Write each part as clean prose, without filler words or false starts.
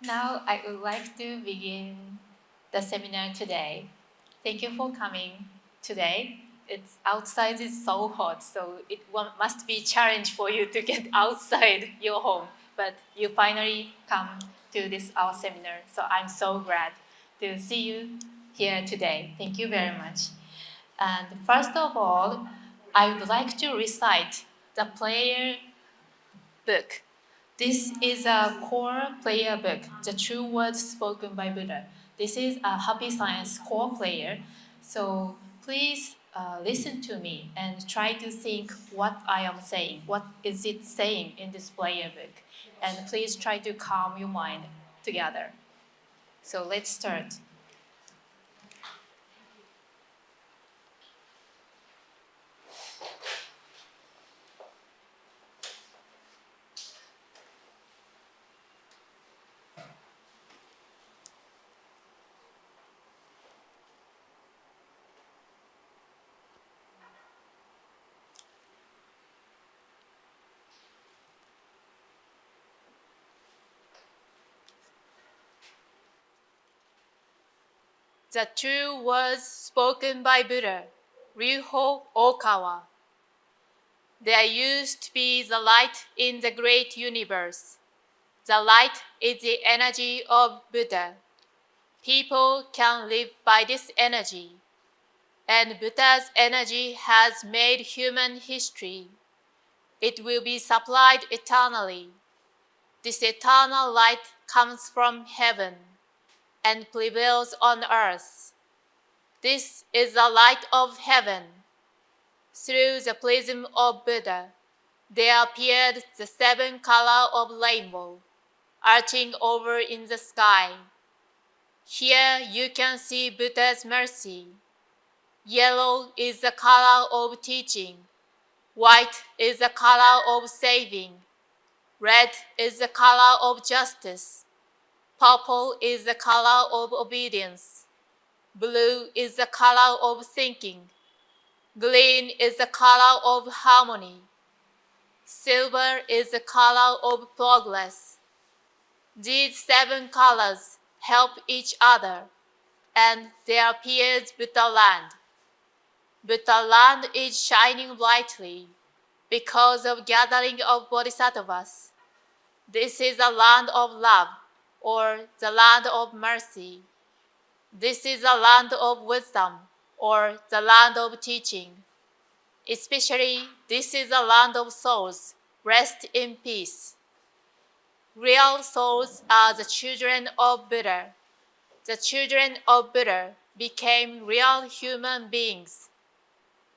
Now I would like to begin the seminar today. Thank you for coming today. It's outside is so hot, so must be a challenge for you to get outside your home. But you finally come to this our seminar, so I'm so glad to see you here today. Thank you very much. And first of all, I would like to recite the player book. This is a core player book, The True Words Spoken by Buddha. This is a Happy Science core player. So please listen to me and try to think what I am saying. What is it saying in this player book? And please try to calm your mind together. So let's start. The true words spoken by Buddha, Ryuho Okawa. There used to be the light in the great universe. The light is the energy of Buddha. People can live by this energy, and Buddha's energy has made human history. It will be supplied eternally. This eternal light comes from heaven and prevails on earth. This is the light of heaven. Through the prism of Buddha, there appeared the seven colors of rainbow, arching over in the sky. Here you can see Buddha's mercy. Yellow is the color of teaching. White is the color of saving. Red is the color of justice. Purple is the color of obedience. Blue is the color of thinking. Green is the color of harmony. Silver is the color of progress. These seven colors help each other, and there appears Buddha land. Buddha land is shining brightly because of gathering of bodhisattvas. This is a land of love, or the land of mercy. This is a land of wisdom, or the land of teaching. Especially, this is a land of souls. Rest in peace. Real souls are the children of Buddha. The children of Buddha became real human beings.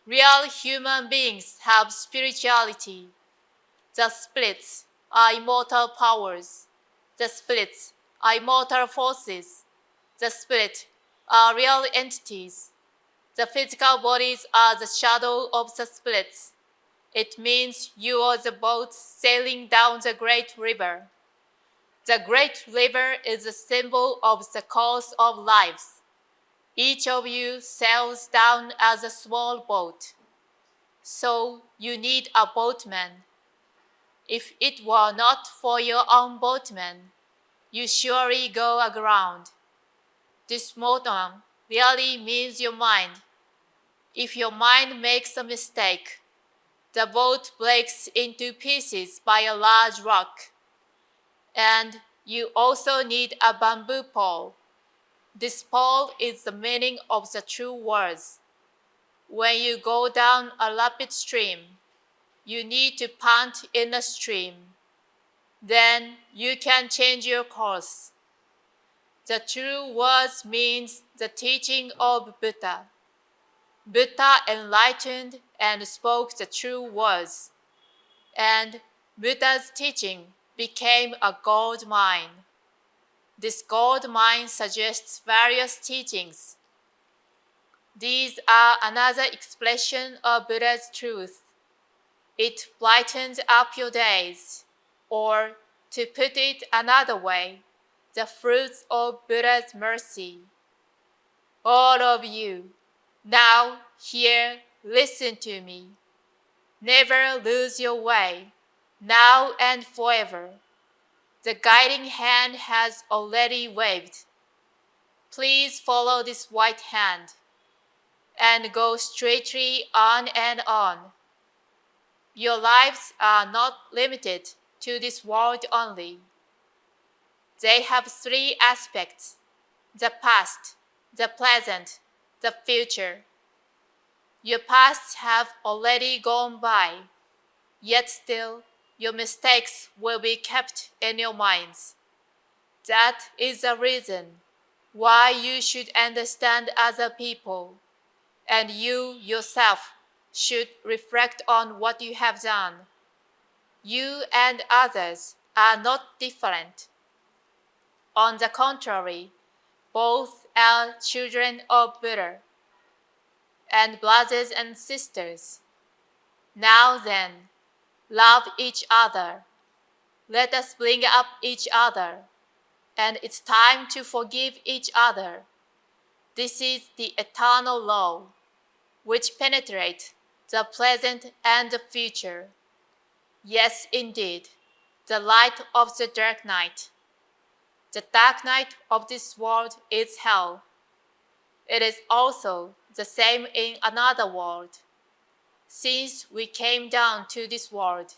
Real human beings have spirituality. The spirits are immortal powers. The spirits are immortal forces. The spirits are real entities. The physical bodies are the shadow of the spirits. It means you are the boat sailing down the great river. The great river is a symbol of the course of life. Each of you sails down as a small boat. So you need a boatman. If it were not for your own boatman, you surely go aground. This boatman really means your mind. If your mind makes a mistake, the boat breaks into pieces by a large rock. And you also need a bamboo pole. This pole is the meaning of the true words. When you go down a rapid stream, you need to pant in the stream. Then you can change your course. The true words means the teaching of Buddha. Buddha enlightened and spoke the true words, and Buddha's teaching became a gold mine. This gold mine suggests various teachings. These are another expression of Buddha's truth. It brightens up your days, or to put it another way, the fruits of Buddha's mercy. All of you, now, here, listen to me. Never lose your way, now and forever. The guiding hand has already waved. Please follow this white hand and go straightly on and on. Your lives are not limited to this world only. They have three aspects: the past, the present, the future. Your pasts have already gone by, yet still your mistakes will be kept in your minds. That is the reason why you should understand other people, and you yourself should reflect on what you have done. You and others are not different. On the contrary, both are children of Buddha and brothers and sisters. Now then, love each other. Let us bring up each other, and it's time to forgive each other. This is the eternal law, which penetrates the present and the future. Yes, indeed, the light of the dark night. The dark night of this world is hell. It is also the same in another world. Since we came down to this world,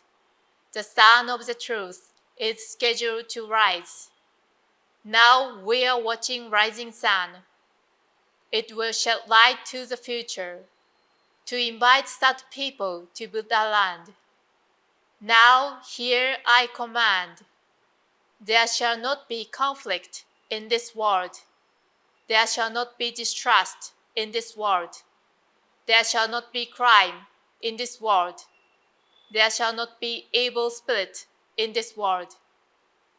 the sun of the truth is scheduled to rise. Now we are watching rising sun. It will shed light to the future, to invite such people to Buddha land. Now here I command, there shall not be conflict in this world. There shall not be distrust in this world. There shall not be crime in this world. There shall not be evil spirit in this world.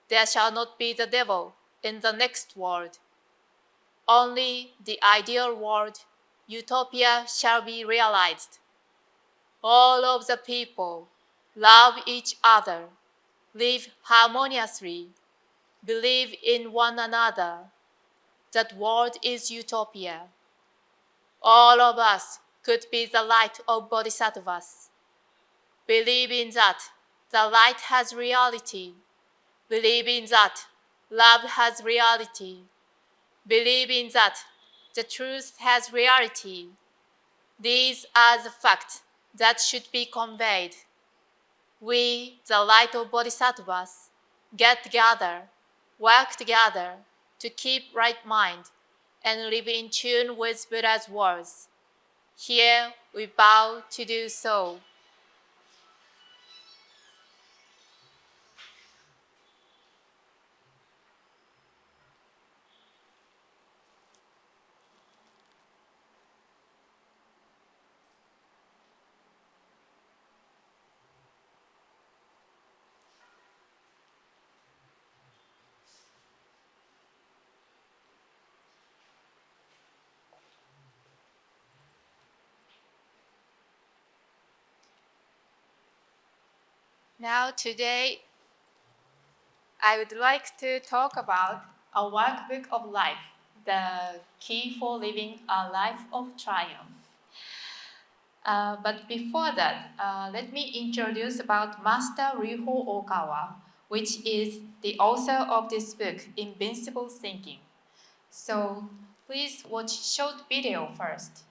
There shall not be the devil in the next world. Only the ideal world, utopia, shall be realized. All of the people love each other, live harmoniously, believe in one another. That world is utopia. All of us could be the light of bodhisattvas. Believe in that the light has reality. Believe in that love has reality. Believe in that the truth has reality. These are the facts that should be conveyed. We, the light of bodhisattvas, get together, work together to keep right mind and live in tune with Buddha's words. Here we vow to do so. Now today, I would like to talk about a workbook of life, the key for living a life of triumph. But before that, let me introduce about Master Ryuho Okawa, which is the author of this book, Invincible Thinking. So please watch short video first.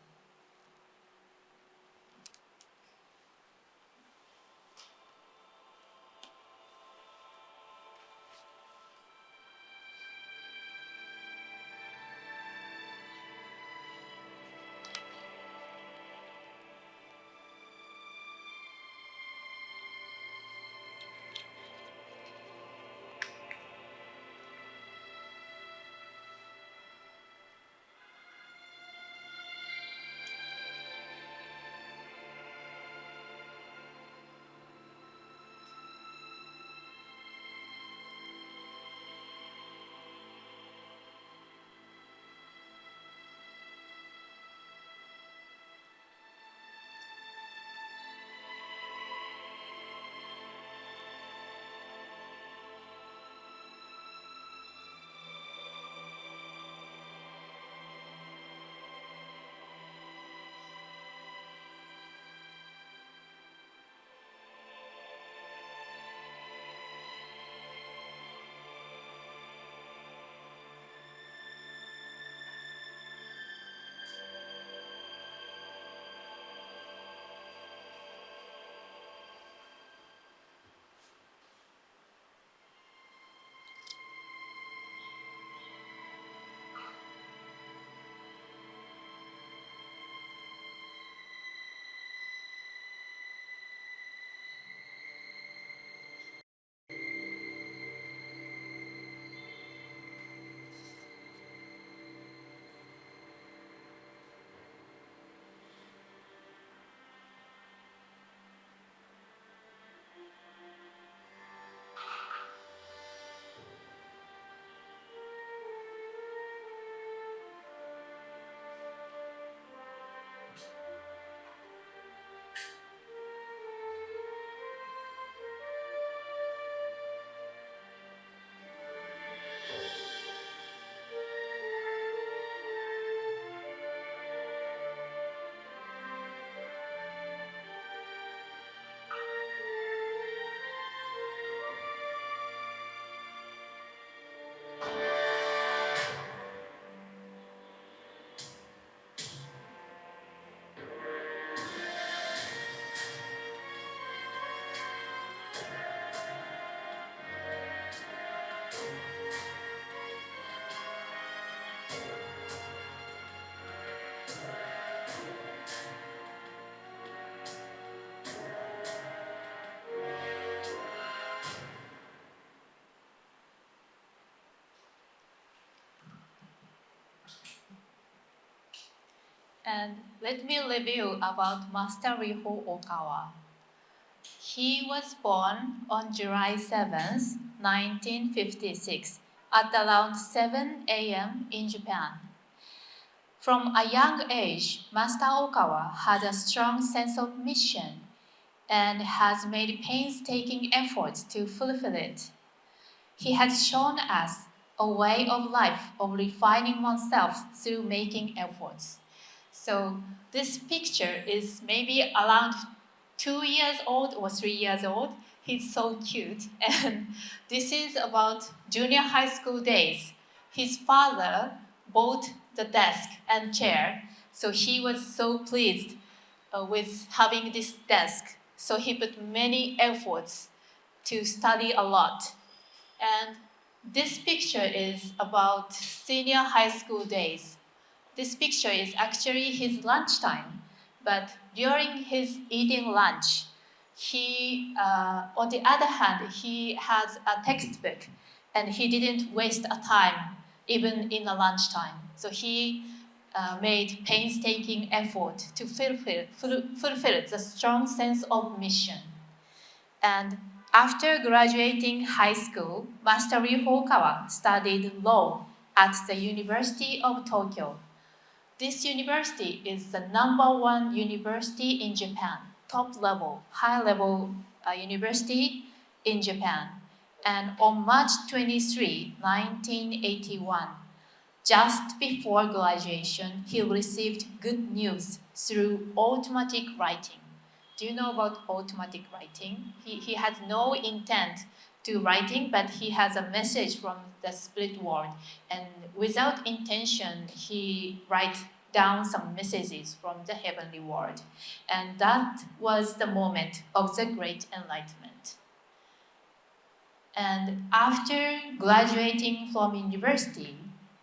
And let me review about Master Ryuho Okawa. He was born on July 7th, 1956, at around 7 a.m. in Japan. From a young age, Master Okawa had a strong sense of mission and has made painstaking efforts to fulfill it. He has shown us a way of life of refining oneself through making efforts. So this picture is maybe around 2 years old or 3 years old. He's so cute. And this is about junior high school days. His father bought the desk and chair, so he was so pleased with having this desk. So he put many efforts to study a lot. And this picture is about senior high school days. This picture is actually his lunchtime, but during his eating lunch, on the other hand, he has a textbook, and he didn't waste a time even in the lunchtime. So he made painstaking effort to fulfill the strong sense of mission. And after graduating high school, Master Ryuho Okawa studied law at the University of Tokyo. This university is the #1 university in Japan, top level, high level university in Japan. And on March 23, 1981, just before graduation, he received good news through automatic writing. Do you know about automatic writing? He has no intent to writing, but he has a message from the spirit world. And without intention, he writes down some messages from the heavenly world. And that was the moment of the great enlightenment. And after graduating from university,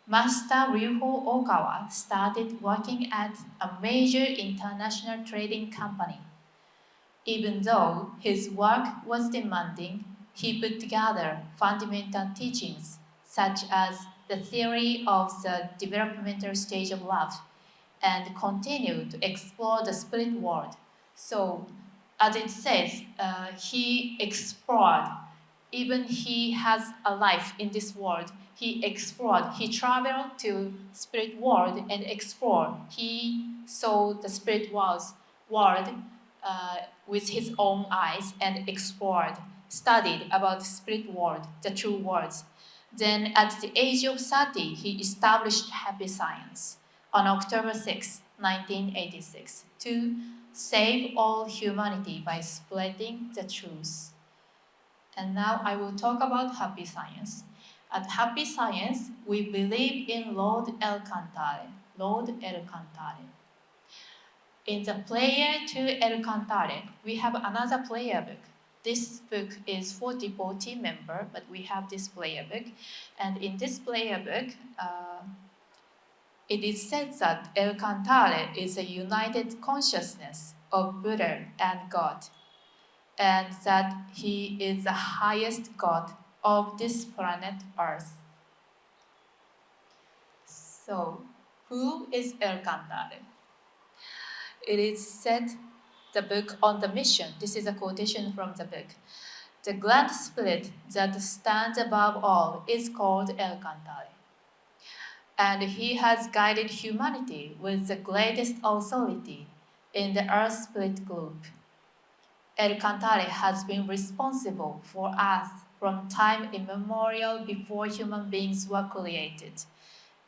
Master Ryuho Okawa started working at a major international trading company. Even though his work was demanding, he put together fundamental teachings such as the theory of the developmental stage of love and continued to explore the spirit world. So, as it says, he explored. Even he has a life in this world. He explored. He traveled to spirit world and explored. He saw the spirit world with his own eyes and explored, studied about the spirit world, the true worlds. Then, at the age of 30, he established Happy Science on October 6, 1986, to save all humanity by spreading the truth. And now I will talk about Happy Science. At Happy Science, we believe in Lord El Cantare. Lord El Cantare. In the Prayer to El Cantare, we have another prayer book. This book is for devotee member, but we have this prayer book. And in this prayer book, it is said that El Cantare is a united consciousness of Buddha and God, and that he is the highest God of this planet Earth. So, who is El Cantare? It is said, the book on the mission, this is a quotation from the book. The grand spirit that stands above all is called El Cantare. And he has guided humanity with the greatest authority in the Earth Spirit group. El Cantare has been responsible for us from time immemorial before human beings were created.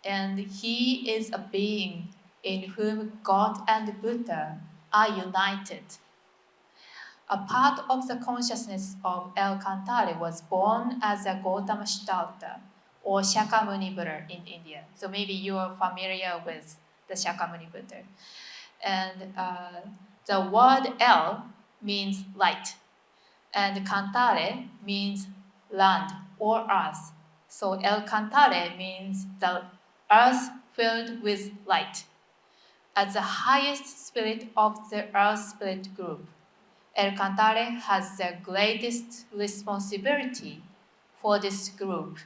And he is a being in whom God and Buddha are united. A part of the consciousness of El Cantare was born as a Gautama Siddhartha, or Shakyamuni Buddha in India. So maybe you are familiar with the Shakyamuni Buddha. And the word El means light, and Cantare means land or earth. So El Cantare means the earth filled with light. As the highest spirit of the earth spirit group, El Cantare has the greatest responsibility for this group,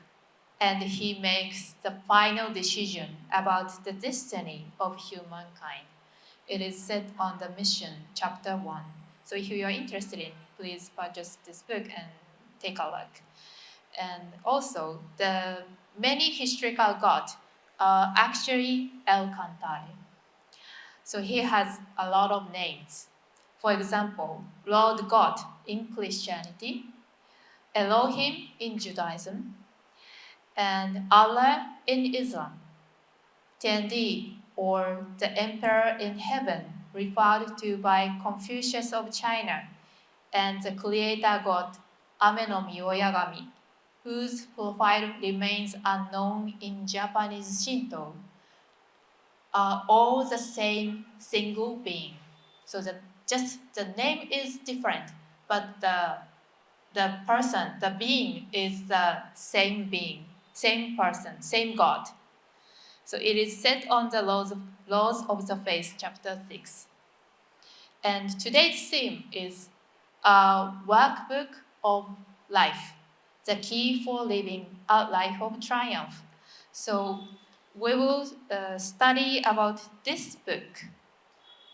and he makes the final decision about the destiny of humankind. It is set on the mission, chapter 1. So if you are interested in, please purchase this book and take a look. And also, the many historical gods are actually El Cantai. So he has a lot of names. For example, Lord God in Christianity, Elohim in Judaism, and Allah in Islam. Tendi, or the Emperor in Heaven, referred to by Confucius of China, and the Creator God, Ame no Miyoyagami, whose profile remains unknown in Japanese Shinto, are all the same single being. So just the name is different, but the person, the being is the same being, same person, same God. So it is set on the laws of the faith, chapter 6. And today's theme is a workbook of life, the key for living a life of triumph. So we will study about this book.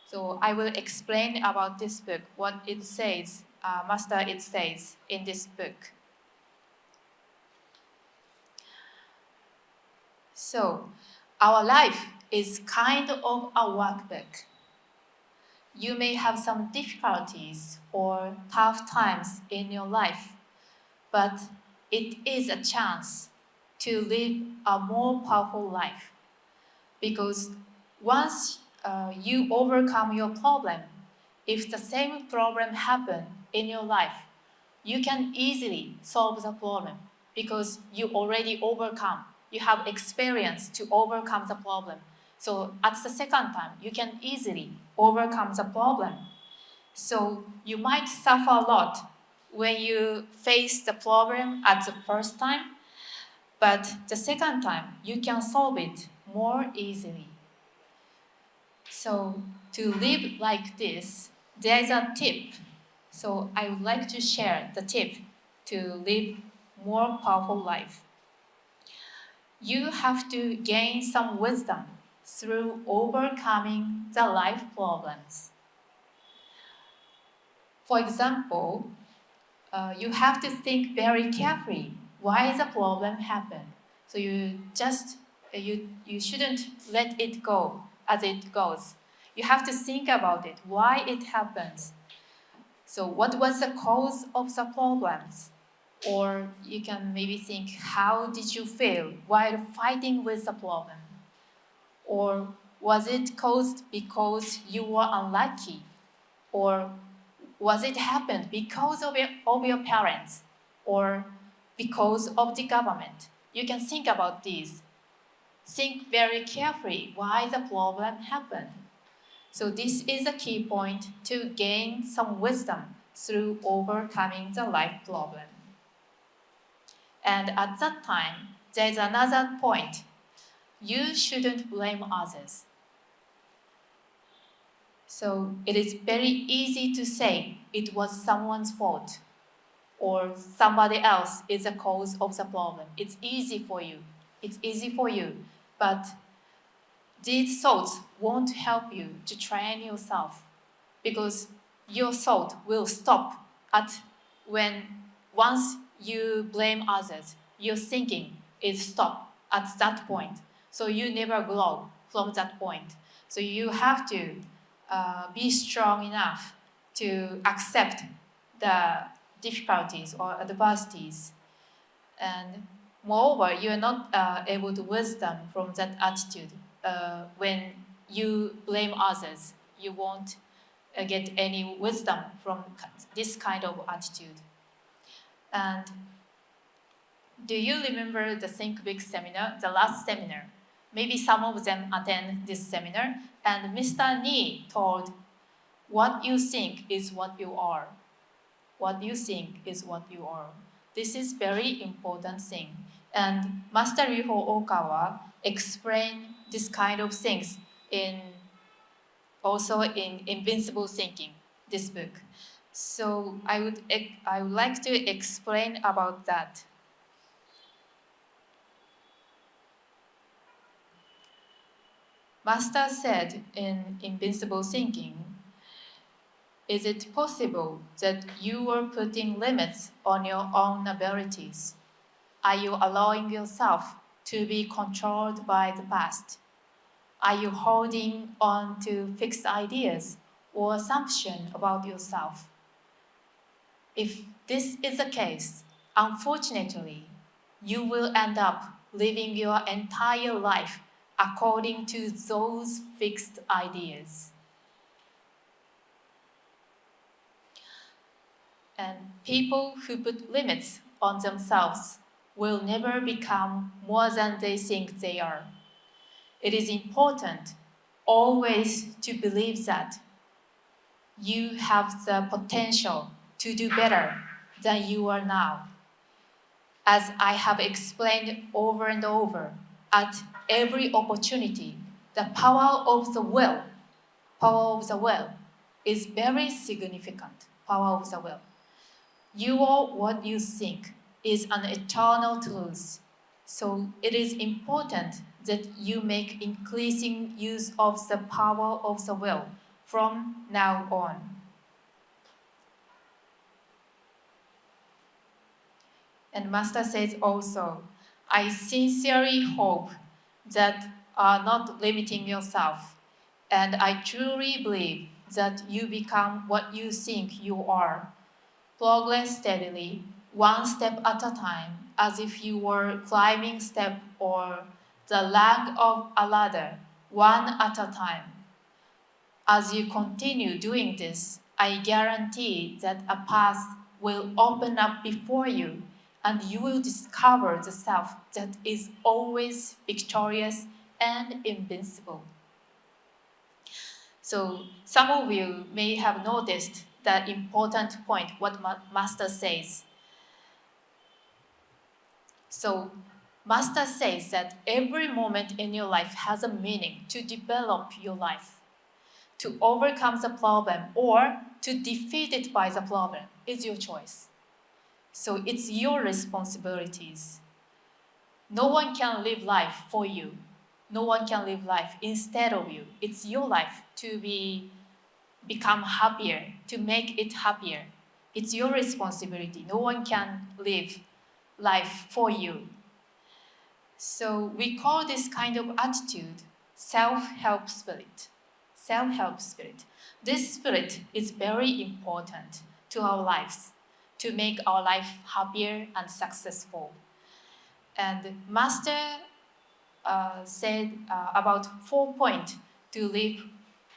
So I will explain about this book, what it says, Master it says in this book. So our life is kind of a workbook. You may have some difficulties or tough times in your life, but it is a chance to live a more powerful life. Because once you overcome your problem, if the same problem happens in your life, you can easily solve the problem because you already overcome. You have experience to overcome the problem. So at the second time, you can easily overcome the problem. So you might suffer a lot when you face the problem at the first time, but the second time, you can solve it more easily. So to live like this, there is a tip. So I would like to share the tip to live more powerful life. You have to gain some wisdom through overcoming the life problems. For example, you have to think very carefully why the problem happened. So you shouldn't let it go as it goes. You have to think about it, why it happens. So what was the cause of the problems? Or you can maybe think, how did you feel while fighting with the problem? Or was it caused because you were unlucky? Or was it happened because of your parents? Or because of the government? You can think about these. Think very carefully why the problem happened. So this is a key point to gain some wisdom through overcoming the life problem. And at that time, there's another point. You shouldn't blame others. So it is very easy to say it was someone's fault or somebody else is the cause of the problem. It's easy for you. It's easy for you. But these thoughts won't help you to train yourself because your thought will stop at when once you blame others, your thinking is stopped at that point. So you never grow from that point. So you have to be strong enough to accept the difficulties or adversities. And moreover, you are not able to wisdom from that attitude. When you blame others, you won't get any wisdom from this kind of attitude. And do you remember the Think Big seminar, the last seminar? Maybe some of them attend this seminar, and Mr. Ni told, what you think is what you are. What you think is what you are. This is very important thing. And Master Ryuho Okawa explained this kind of things also in Invincible Thinking, this book. So I would like to explain about that. Master said in Invincible Thinking, is it possible that you are putting limits on your own abilities? Are you allowing yourself to be controlled by the past? Are you holding on to fixed ideas or assumptions about yourself? If this is the case, unfortunately, you will end up living your entire life according to those fixed ideas. And people who put limits on themselves will never become more than they think they are. It is important always to believe that you have the potential to do better than you are now. As I have explained over and over, at every opportunity, the power of the will is very significant. Power of the will. You are what you think is an eternal truth. So it is important that you make increasing use of the power of the will from now on. And Master says also, I sincerely hope that are not limiting yourself. And I truly believe that you become what you think you are. Progress steadily, one step at a time, as if you were climbing step or the leg of a ladder, one at a time. As you continue doing this, I guarantee that a path will open up before you and you will discover the self that is always victorious and invincible. So some of you may have noticed the important point, what Master says. So Master says that every moment in your life has a meaning to develop your life. To overcome the problem or to defeat it by the problem is your choice. So it's your responsibilities. No one can live life for you. No one can live life instead of you. It's your life to become happier, to make it happier. It's your responsibility. No one can live life for you. So we call this kind of attitude self-help spirit. Self-help spirit. This spirit is very important to our lives, to make our life happier and successful. And Master said about 4 points to live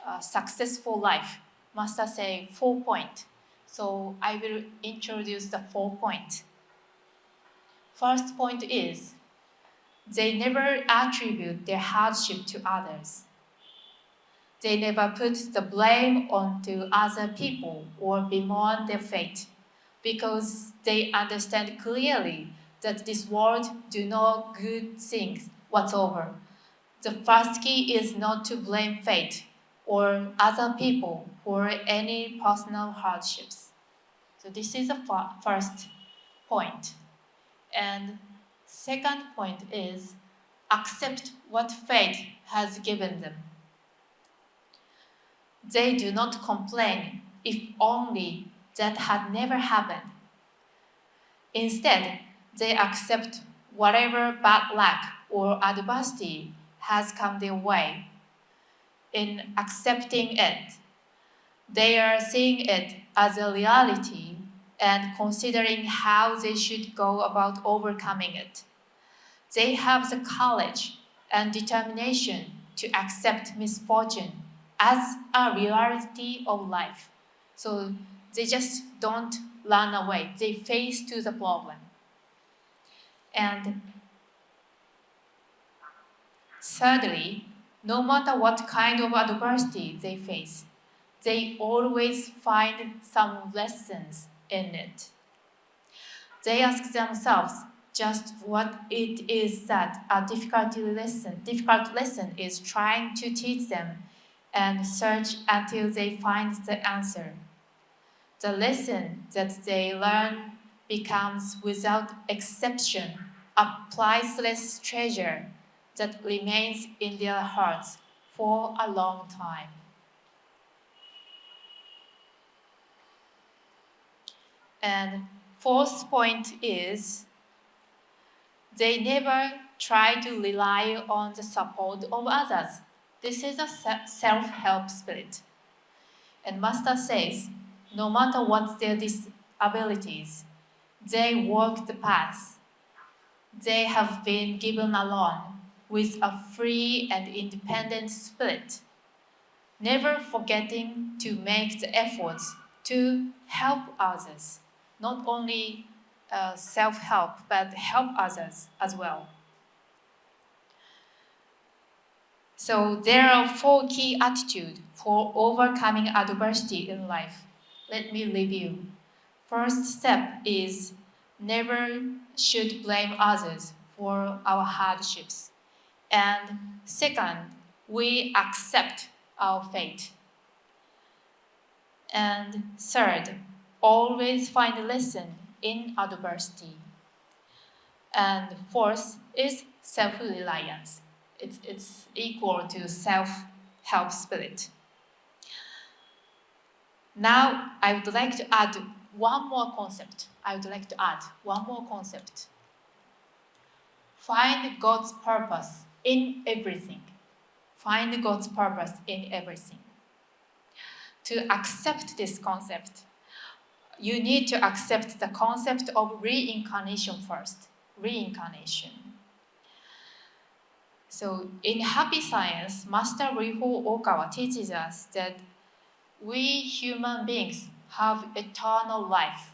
a successful life. Master say 4 points. So I will introduce the 4 points. First point is, they never attribute their hardship to others. They never put the blame onto other people or bemoan their fate, because they understand clearly that this world do no good things whatsoever. The first key is not to blame fate or other people for any personal hardships. So this is the first point. And second point is accept what fate has given them. They do not complain if only that had never happened. Instead, they accept whatever bad luck or adversity has come their way. In accepting it, they are seeing it as a reality and considering how they should go about overcoming it. They have the courage and determination to accept misfortune as a reality of life. So they just don't run away. They face to the problem. And thirdly, no matter what kind of adversity they face, they always find some lessons in it. They ask themselves just what it is that a difficult lesson is trying to teach them, and search until they find the answer. The lesson that they learn becomes without exception a priceless treasure that remains in their hearts for a long time. And fourth point is they never try to rely on the support of others. This is a self-help spirit. And Master says, no matter what their disabilities, they walk the path. They have been given alone with a free and independent spirit, never forgetting to make the efforts to help others, not only self-help, but help others as well. So there are 4 key attitudes for overcoming adversity in life. Let me review. First step is never should blame others for our hardships. And second, we accept our fate. And third, always find a lesson in adversity. And fourth is self-reliance. It's equal to self-help spirit. Now, I would like to add one more concept. Find God's purpose in everything. Find God's purpose in everything. To accept this concept, you need to accept the concept of reincarnation first. Reincarnation. So in Happy Science, Master Riho Okawa teaches us that we human beings have eternal life.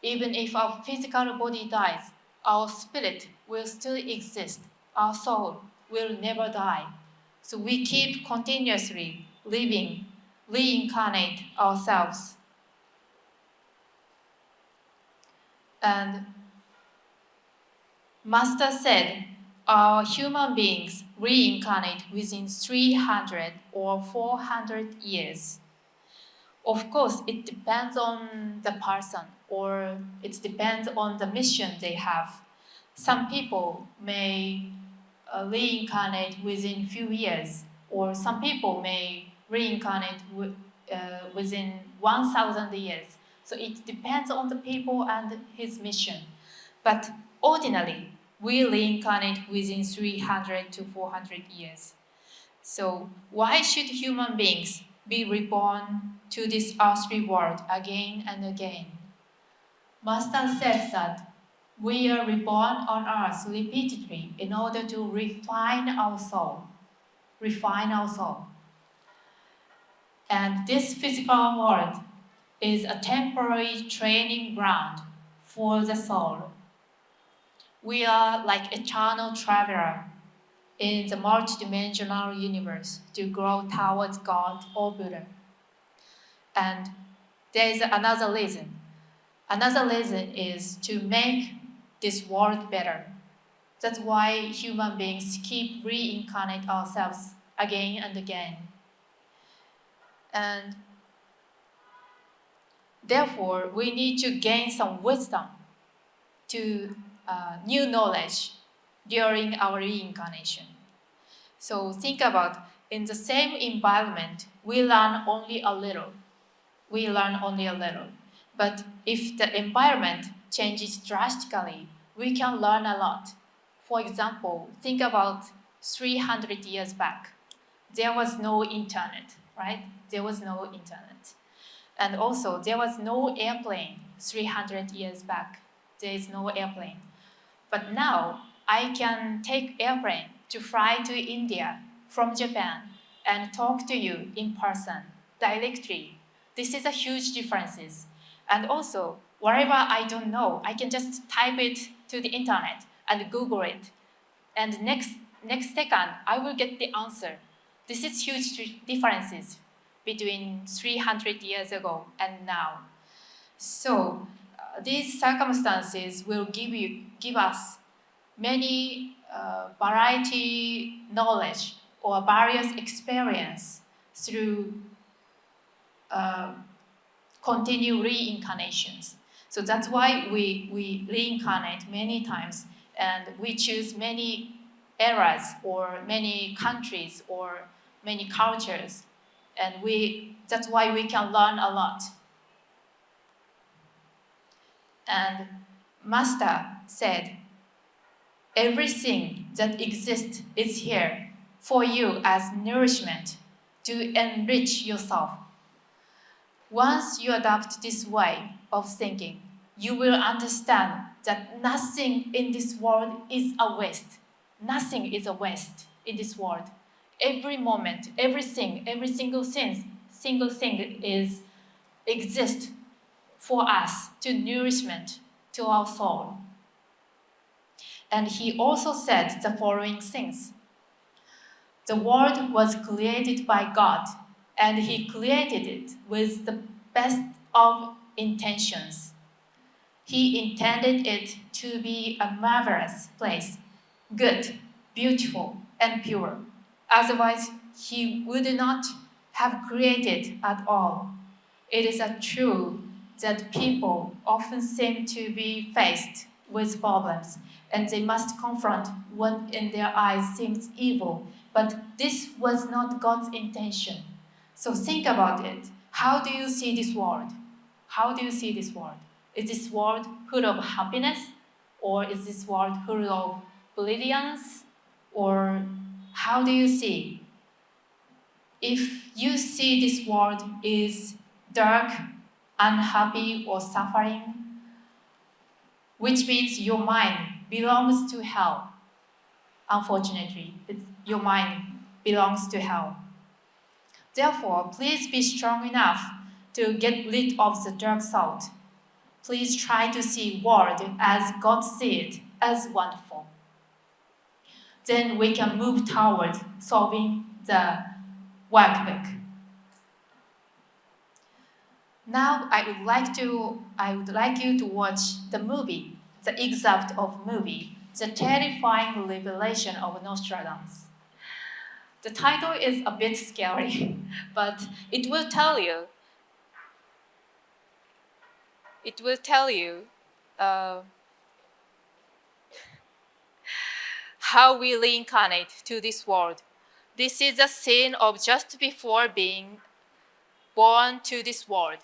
Even if our physical body dies, our spirit will still exist. Our soul will never die. So we keep continuously living, reincarnate ourselves. And Master said, our human beings reincarnate within 300 or 400 years. Of course, it depends on the person, or it depends on the mission they have. Some people may reincarnate within few years, or some people may reincarnate within 1,000 years. So it depends on the people and his mission. But ordinarily, we reincarnate within 300 to 400 years. So why should human beings be reborn to this earthly world again and again? Master says that we are reborn on earth repeatedly in order to refine our soul. And this physical world is a temporary training ground for the soul. We are like eternal traveler in the multidimensional universe to grow towards God or Buddha. And there is another reason. Another reason is to make this world better. That's why human beings keep reincarnate ourselves again and again. And therefore, we need to gain some wisdom to new knowledge during our reincarnation. So think about, in the same environment, we learn only a little. But if the environment changes drastically, we can learn a lot. For example, think about 300 years back. There was no internet, right? There was no internet. And also, there was no airplane 300 years back. There is no airplane. But now, I can take airplane to fly to India from Japan and talk to you in person, directly. This is a huge difference. And also, whatever I don't know, I can just type it to the internet and Google it. And next second, I will get the answer. This is huge differences between 300 years ago and now. So these circumstances will give us many variety knowledge or various experience through continue reincarnations. So that's why we reincarnate many times, and we choose many eras or many countries or many cultures. And that's why we can learn a lot. And Master said, everything that exists is here for you as nourishment to enrich yourself. Once you adopt this way of thinking, you will understand that nothing in this world is a waste. Nothing is a waste in this world. Every moment, everything, every single thing exists for us to nourishment to our soul. And he also said the following things. The world was created by God, and he created it with the best of intentions. He intended it to be a marvelous place, good, beautiful, and pure. Otherwise, he would not have created at all. It is a truth that people often seem to be faced with problems, and they must confront what in their eyes seems evil. But this was not God's intention. So think about it. How do you see this world? How do you see this world? Is this world full of happiness? Or is this world full of brilliance? Or how do you see? If you see this world is dark, unhappy, or suffering, which means your mind belongs to hell. Unfortunately, your mind belongs to hell. Therefore, please be strong enough to get rid of the dark thought. Please try to see world as God sees it, as wonderful. Then we can move toward solving the workbook. Now I would like you to watch the movie, the excerpt of movie, The Terrifying Revelation of Nostradamus. The title is a bit scary, but it will tell you how we reincarnate to this world. This is a scene of just before being born to this world.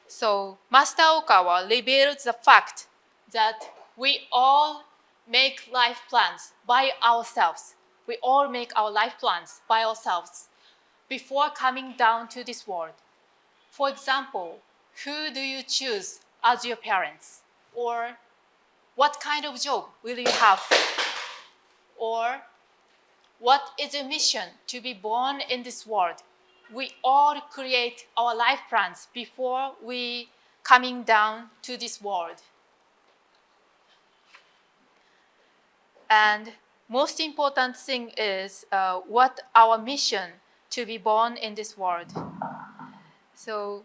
So Master Okawa revealed the fact that we all make life plans by ourselves. We all make our life plans by ourselves before coming down to this world. For example, who do you choose as your parents? Or what kind of job will you have? Or what is your mission to be born in this world? We all create our life plans before we coming down to this world. And most important thing is what our mission to be born in this world. So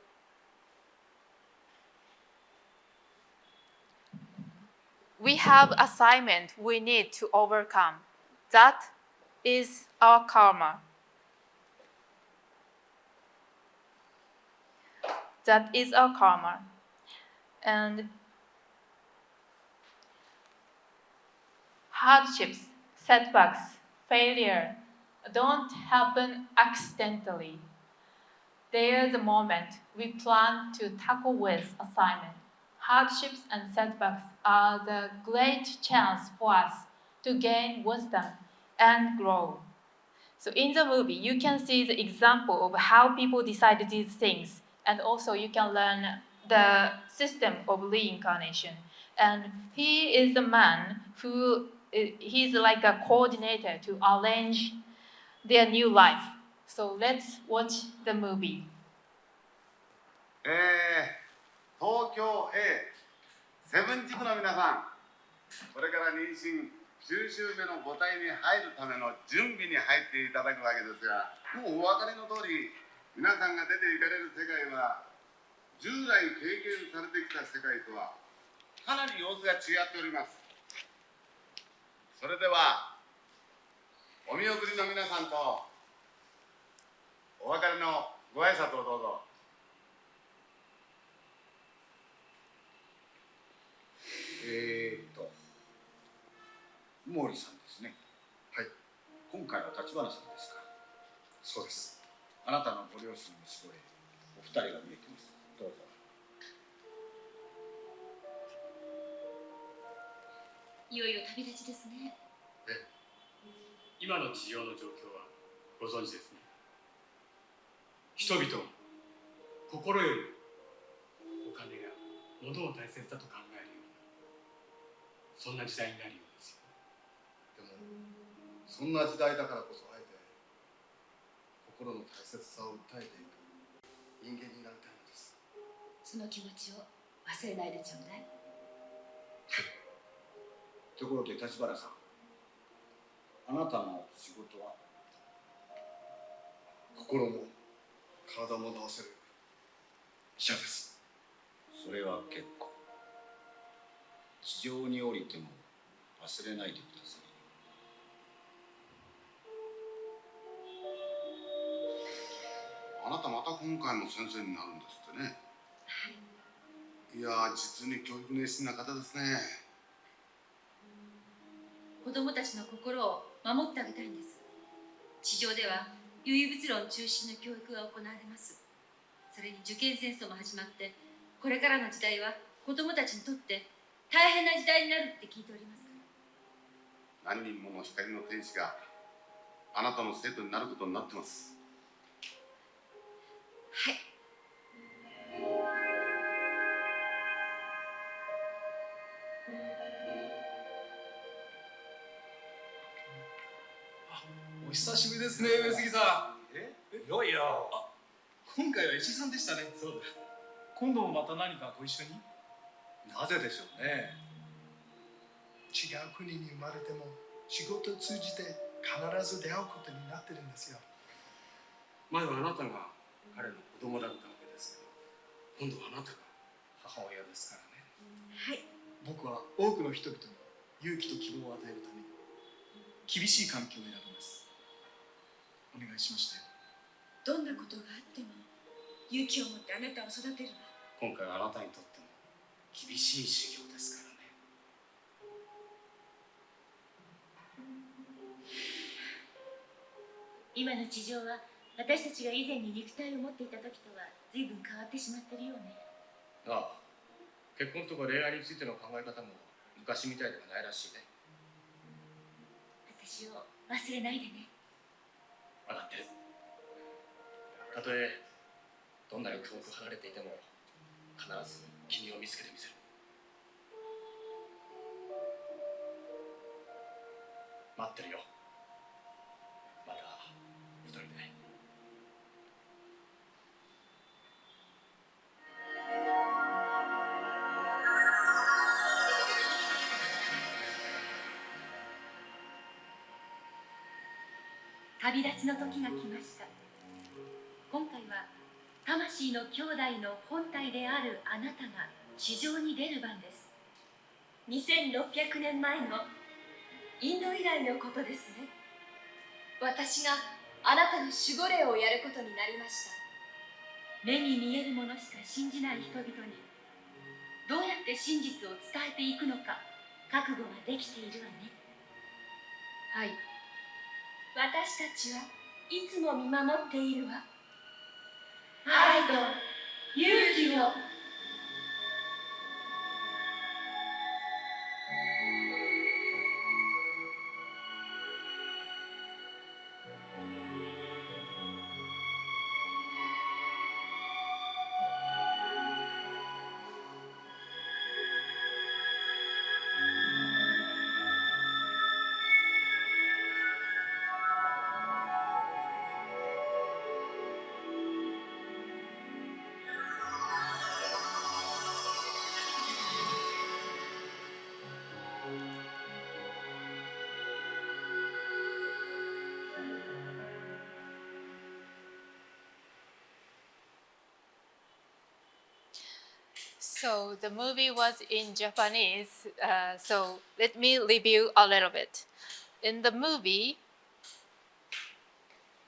we have assignment we need to overcome. That is our karma. That is our karma. And hardships, setbacks, failure don't happen accidentally. They are the moment we plan to tackle with assignment. Hardships and setbacks are the great chance for us to gain wisdom and grow. So in the movie, you can see the example of how people decide these things, and also you can learn the system of reincarnation. And he is the man who he's like a coordinator to arrange their new life. So let's watch the movie. 東京 A セブン地区の皆さん、これから妊娠9週目の母体に入るための準備に入っていただくわけですが、もうお分かりの通り、皆さんが出て行かれる世界は従来経験されてきた世界とはかなり様子が違っております。それではお見送りの皆さんとお別れのご挨拶をどうぞ。毛利さんですね。はい。今回は立花さんですか。そうです。あなたのご両親の死後へお二人が見えています。どうぞ。いよいよ旅立ちですね。今の地上の状況はご存知ですね。人々は心よりお金や物を大切だと考えるような、そんな時代になるようですよ。でも、そんな時代だからこそあえて心の大切さを訴えていく人間になりたいのです。その気持ちを忘れないでちょうだい。ところで立花さん、あなたの仕事は？心も体も治せる医者です。それは結構。地上に降りても忘れないでください。あなたまた今回も先生になるんですってね。はい。いやー、実に教育熱心な方ですね。子供たちの心を守ってあげたいんです。地上では有意物論中心の教育が行われます。それに受験戦争も始まって、これからの時代は子供たちにとって大変な時代になるって聞いておりますから。何人もの光の天使があなたの生徒になることになってます。はい。お久しぶりですね、上杉さん。いやいや。今回は石井さんでしたね。そうだ。今度もまた何かご一緒に？なぜでしょうね。違う国に生まれても仕事を通じて必ず出会うことになってるんですよ。前はあなたが彼の子供だったわけですけど、今度はあなたが母親ですからね。はい。僕は多くの人々に勇気と希望を与えるために厳しい環境を選びます。お願いしましたよ。どんなことがあっても勇気を持ってあなたを育てるわ。今回はあなたにとっても厳しい修行ですからね。今の地上は私たちが以前に肉体を持っていた時とは随分変わってしまってるよね。ああ、結婚とか恋愛についての考え方も昔みたいではないらしいね。私を忘れないでね。分かってる。たとえどんなに遠く離れていても必ず君を見つけてみせる。待ってるよ。また一人で。旅立ちの時が来ました。今回は魂の兄弟の本体であるあなたが地上に出る番です。2600年前のインド以来のことですね。私があなたの守護霊をやることになりました。目に見えるものしか信じない人々にどうやって真実を伝えていくのか覚悟ができているわね。はい。私たちはいつも見守っているわ。愛と勇気を。So the movie was in Japanese, so let me review a little bit. In the movie,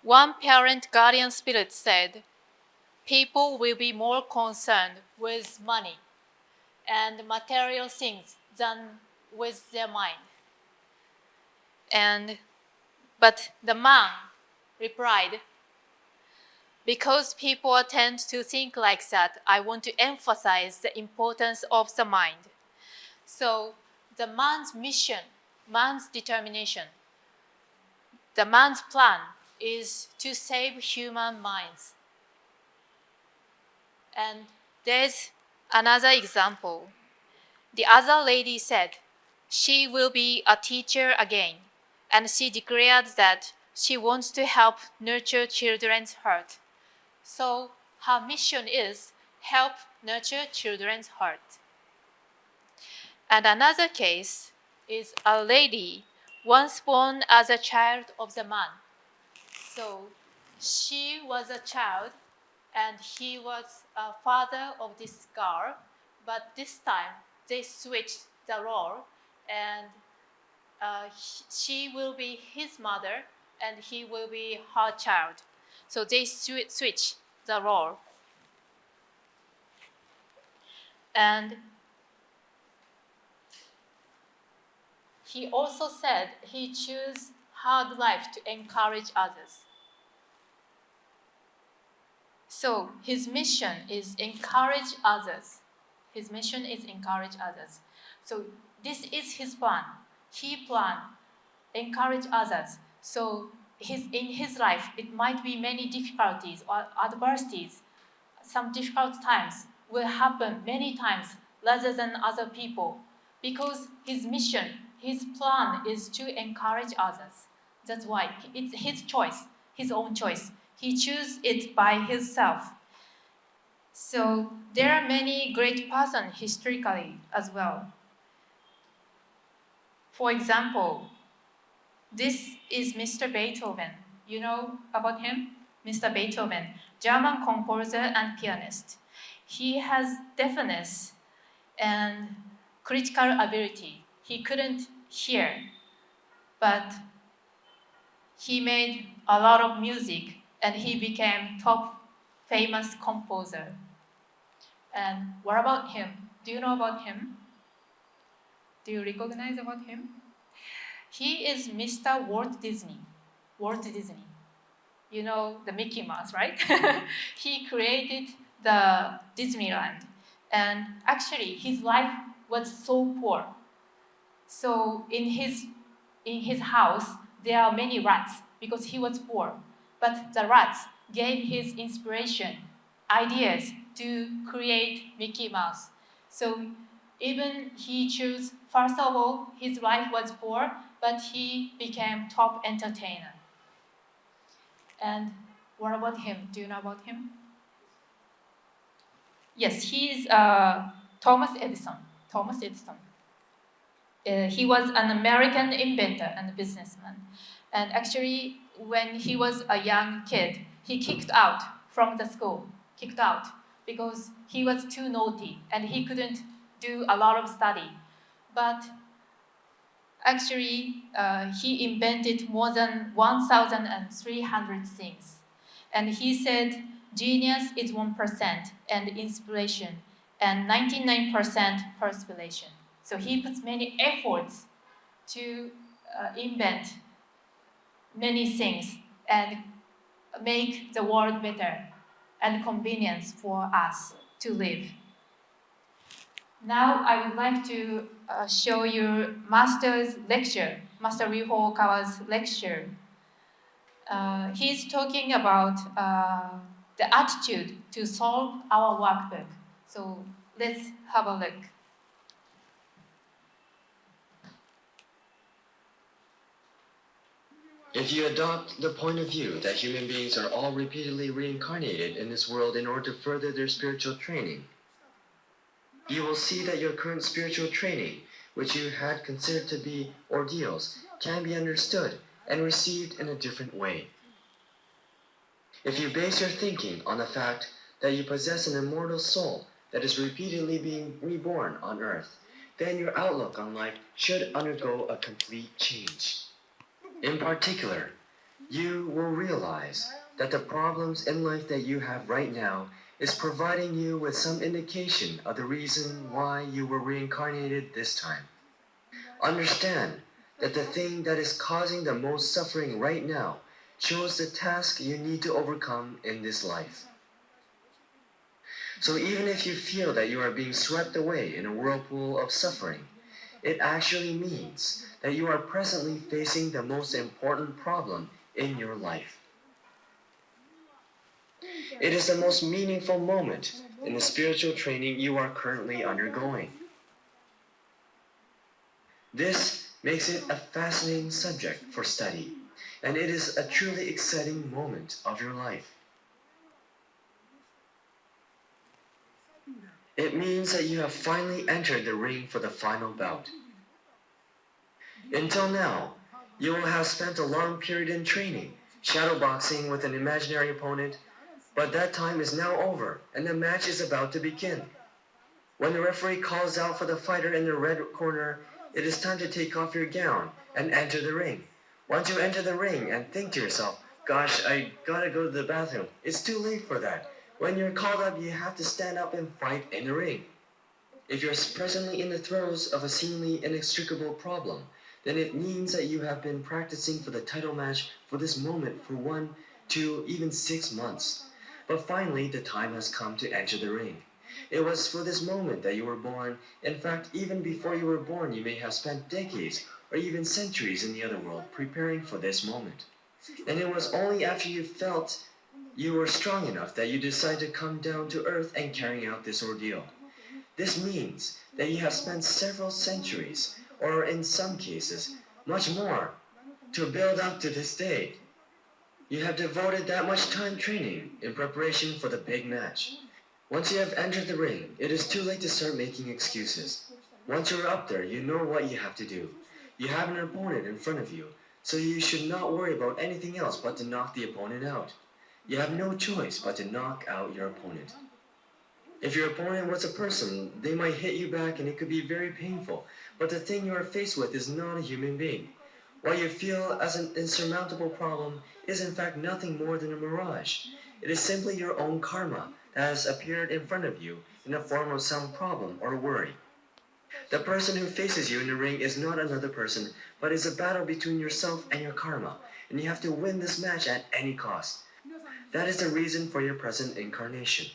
one parent guardian spirit said, people will be more concerned with money and material things than with their mind. But the man replied, because people tend to think like that, I want to emphasize the importance of the mind. So the man's mission, man's determination, the man's plan is to save human minds. And there's another example. The other lady said she will be a teacher again, and she declared that she wants to help nurture children's heart. So her mission is help nurture children's heart. And another case is a lady once born as a child of the man. So she was a child and he was a father of this girl, but this time they switched the role, and she will be his mother and he will be her child. So they switch the role. And he also said he chose hard life to encourage others. So his mission is encourage others. His mission is encourage others. So this is his plan. He planned encourage others. So in his life, it might be many difficulties or adversities. Some difficult times will happen many times rather than other people, because his mission, his plan is to encourage others. That's why it's his choice, his own choice. He chose it by himself. So there are many great persons historically as well. For example, this is Mr. Beethoven. You know about him? Mr. Beethoven, German composer and pianist. He has deafness and critical ability. He couldn't hear, but he made a lot of music and he became top famous composer. And what about him? Do you know about him? Do you recognize about him? He is Mr. Walt Disney. Walt Disney. You know the Mickey Mouse, right? He created the Disneyland. And actually, his life was so poor. So in his house, there are many rats because he was poor. But the rats gave his inspiration, ideas to create Mickey Mouse. So even he chose, first of all, his life was poor, but he became top entertainer. And what about him? Do you know about him? Yes, he is Thomas Edison. Thomas Edison. He was an American inventor and businessman. And actually, when he was a young kid, he kicked out from the school, kicked out because he was too naughty and he couldn't do a lot of study. But actually, he invented more than 1,300 things. And he said, genius is 1% and inspiration, and 99% perspiration. So he puts many efforts to invent many things and make the world better and convenience for us to live. Now I would like to show you Master's lecture, Master Ryuho Okawa's lecture. He's talking about the attitude to solve our workbook. So let's have a look. If you adopt the point of view that human beings are all repeatedly reincarnated in this world in order to further their spiritual training, you will see that your current spiritual training, which you had considered to be ordeals, can be understood and received in a different way. If you base your thinking on the fact that you possess an immortal soul that is repeatedly being reborn on earth, then your outlook on life should undergo a complete change. In particular, you will realize that the problems in life that you have right now is providing you with some indication of the reason why you were reincarnated this time. Understand that the thing that is causing the most suffering right now shows the task you need to overcome in this life. So even if you feel that you are being swept away in a whirlpool of suffering, it actually means that you are presently facing the most important problem in your life. It is the most meaningful moment in the spiritual training you are currently undergoing. This makes it a fascinating subject for study, and it is a truly exciting moment of your life. It means that you have finally entered the ring for the final bout. Until now, you will have spent a long period in training, shadowboxing with an imaginary opponent, but that time is now over and the match is about to begin. When the referee calls out for the fighter in the red corner, it is time to take off your gown and enter the ring. Once you enter the ring and think to yourself, gosh, I gotta go to the bathroom, it's too late for that. When you're called up, you have to stand up and fight in the ring. If you're presently in the throes of a seemingly inextricable problem, then it means that you have been practicing for the title match for this moment for 1, 2, even 6 months. But finally, the time has come to enter the ring. It was for this moment that you were born. In fact, even before you were born, you may have spent decades or even centuries in the other world preparing for this moment. And it was only after you felt you were strong enough that you decided to come down to earth and carry out this ordeal. This means that you have spent several centuries, or in some cases, much more, to build up to this day. You have devoted that much time training in preparation for the big match. Once you have entered the ring, it is too late to start making excuses. Once you're up there, you know what you have to do. You have an opponent in front of you, so you should not worry about anything else but to knock the opponent out. You have no choice but to knock out your opponent. If your opponent was a person, they might hit you back and it could be very painful, but the thing you are faced with is not a human being. What you feel as an insurmountable problem is in fact nothing more than a mirage. It is simply your own karma that has appeared in front of you in the form of some problem or worry. The person who faces you in the ring is not another person, but is a battle between yourself and your karma, and you have to win this match at any cost. That is the reason for your present incarnation.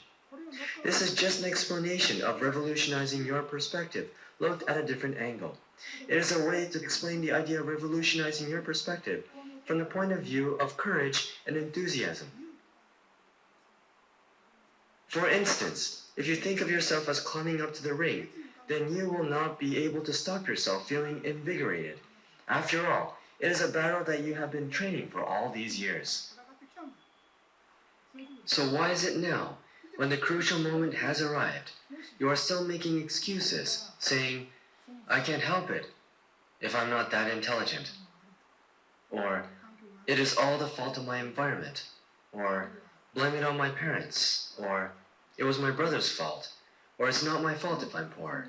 This is just an explanation of revolutionizing your perspective, looked at a different angle. It is a way to explain the idea of revolutionizing your perspective from the point of view of courage and enthusiasm. For instance, if you think of yourself as climbing up to the ring, then you will not be able to stop yourself feeling invigorated. After all, it is a battle that you have been training for all these years. So why is it now, when the crucial moment has arrived, you are still making excuses, saying, I can't help it if I'm not that intelligent? Or, it is all the fault of my environment? Or, blame it on my parents? Or, it was my brother's fault? Or, it's not my fault if I'm poor?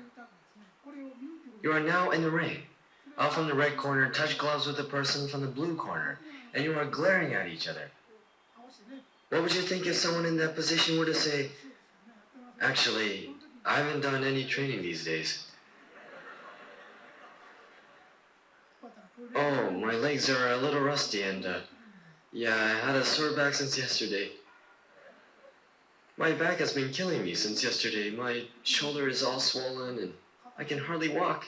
You are now in the ring. Out from the red corner, touch gloves with the person from the blue corner, and you are glaring at each other. What would you think if someone in that position were to say, actually, I haven't done any training these days. Oh, my legs are a little rusty and, yeah, I had a sore back since yesterday. My back has been killing me since yesterday. My shoulder is all swollen and I can hardly walk.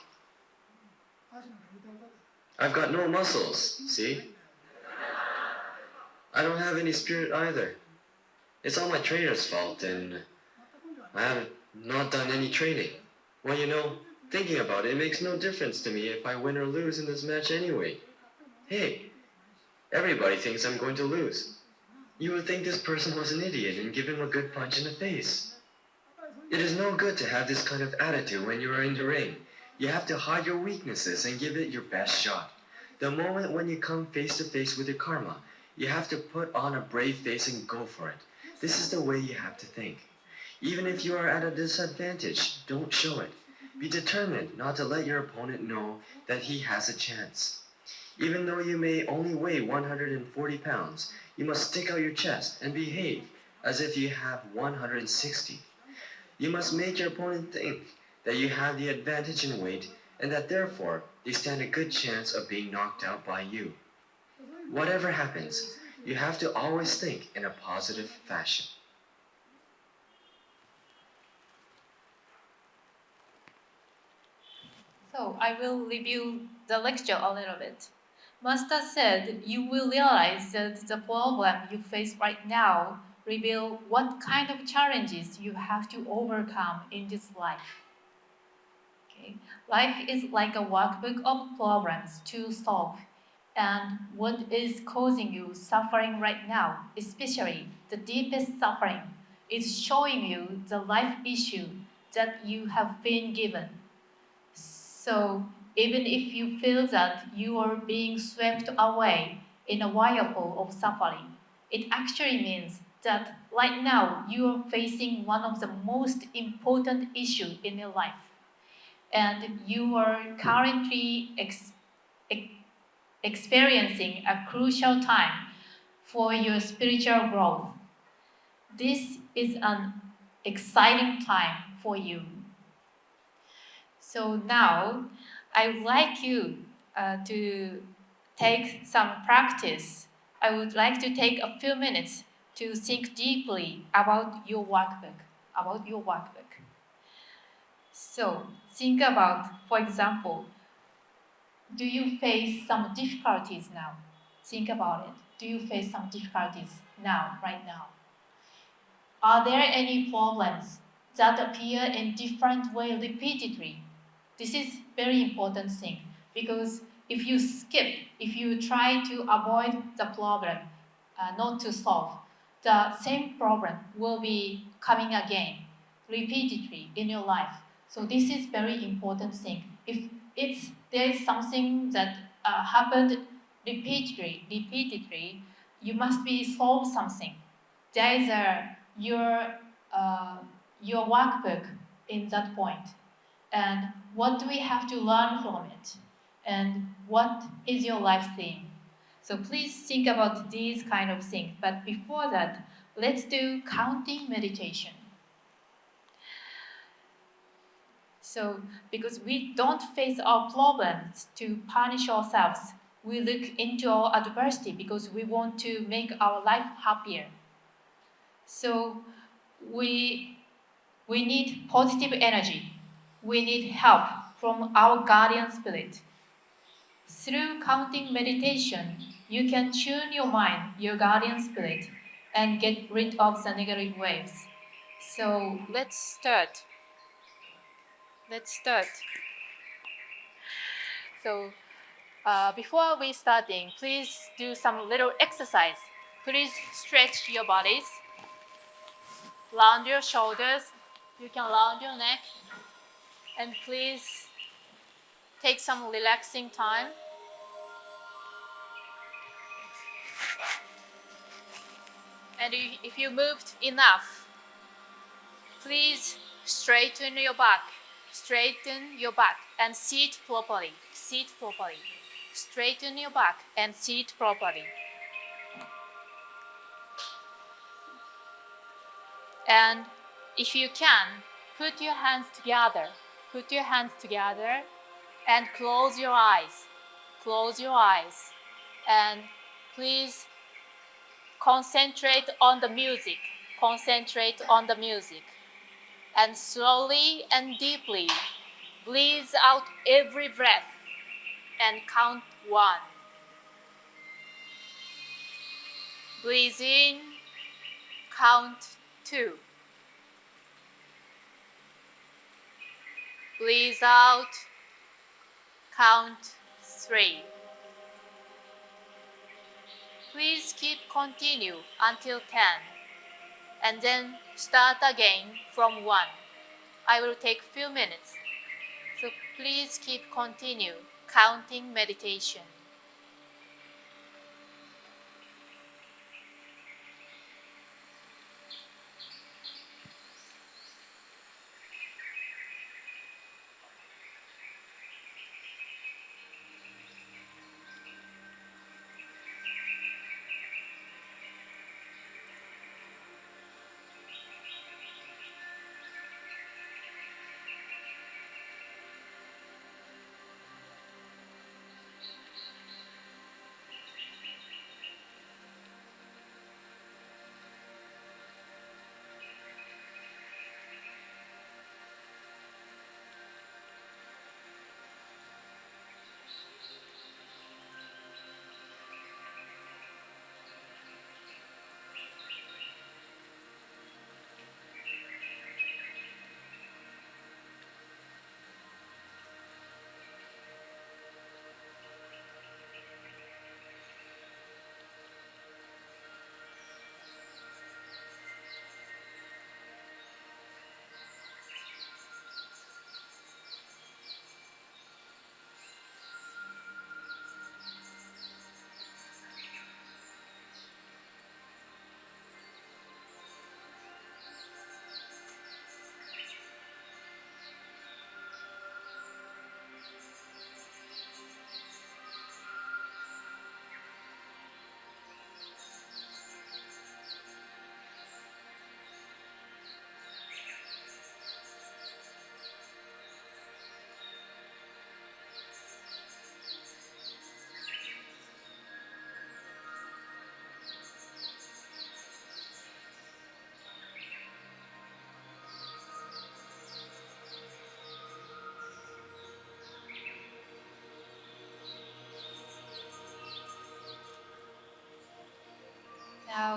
I've got no muscles, see? I don't have any spirit either. It's all my trainer's fault and I have not done any training. Well, you know, thinking about it, it makes no difference to me if I win or lose in this match anyway. Hey, everybody thinks I'm going to lose. You would think this person was an idiot and give him a good punch in the face. It is no good to have this kind of attitude when you are in the ring. You have to hide your weaknesses and give it your best shot. The moment when you come face to face with your karma, you have to put on a brave face and go for it. This is the way you have to think. Even if you are at a disadvantage, don't show it. Be determined not to let your opponent know that he has a chance. Even though you may only weigh 140 pounds, you must stick out your chest and behave as if you have 160. You must make your opponent think that you have the advantage in weight and that therefore they stand a good chance of being knocked out by you. Whatever happens, you have to always think in a positive fashion. So I will review the lecture a little bit. Master said you will realize that the problem you face right now reveal what kind of challenges you have to overcome in this life. Okay. Life is like a workbook of problems to solve. And what is causing you suffering right now, especially the deepest suffering, is showing you the life issue that you have been given. So even if you feel that you are being swept away in a whirlpool of suffering, it actually means that right now you are facing one of the most important issues in your life. And you are currently experiencing a crucial time for your spiritual growth. This is an exciting time for you. So now, I would like you to take some practice. I would like to take a few minutes to think deeply about your workbook. So think about, for example, do you face some difficulties now? Think about it. Do you face some difficulties now, right now? Are there any problems that appear in different way repeatedly? This is very important thing because if you try to avoid the problem, not to solve, the same problem will be coming again repeatedly in your life. So this is very important thing. If there is something that happened repeatedly, you must be solve something. There is your workbook in that point. And what do we have to learn from it? And what is your life theme? So please think about these kind of things. But before that, let's do counting meditation. So because we don't face our problems to punish ourselves, we look into our adversity because we want to make our life happier. So we need positive energy. We need help from our guardian spirit. Through counting meditation, you can tune your mind, your guardian spirit, and get rid of the negative waves. So let's start. So before we starting, please do some little exercise. Please stretch your bodies, round your shoulders. You can round your neck, and please take some relaxing time. And if you moved enough, please straighten your back and sit properly. Straighten your back and sit properly. And if you can, put your hands together and close your eyes. And please concentrate on the music. And slowly and deeply breathe out every breath and count 1. Breathe in, count 2. Breathe out, count 3. Please continue until 10, and then start again from 1. I will take few minutes, so please continue counting meditation.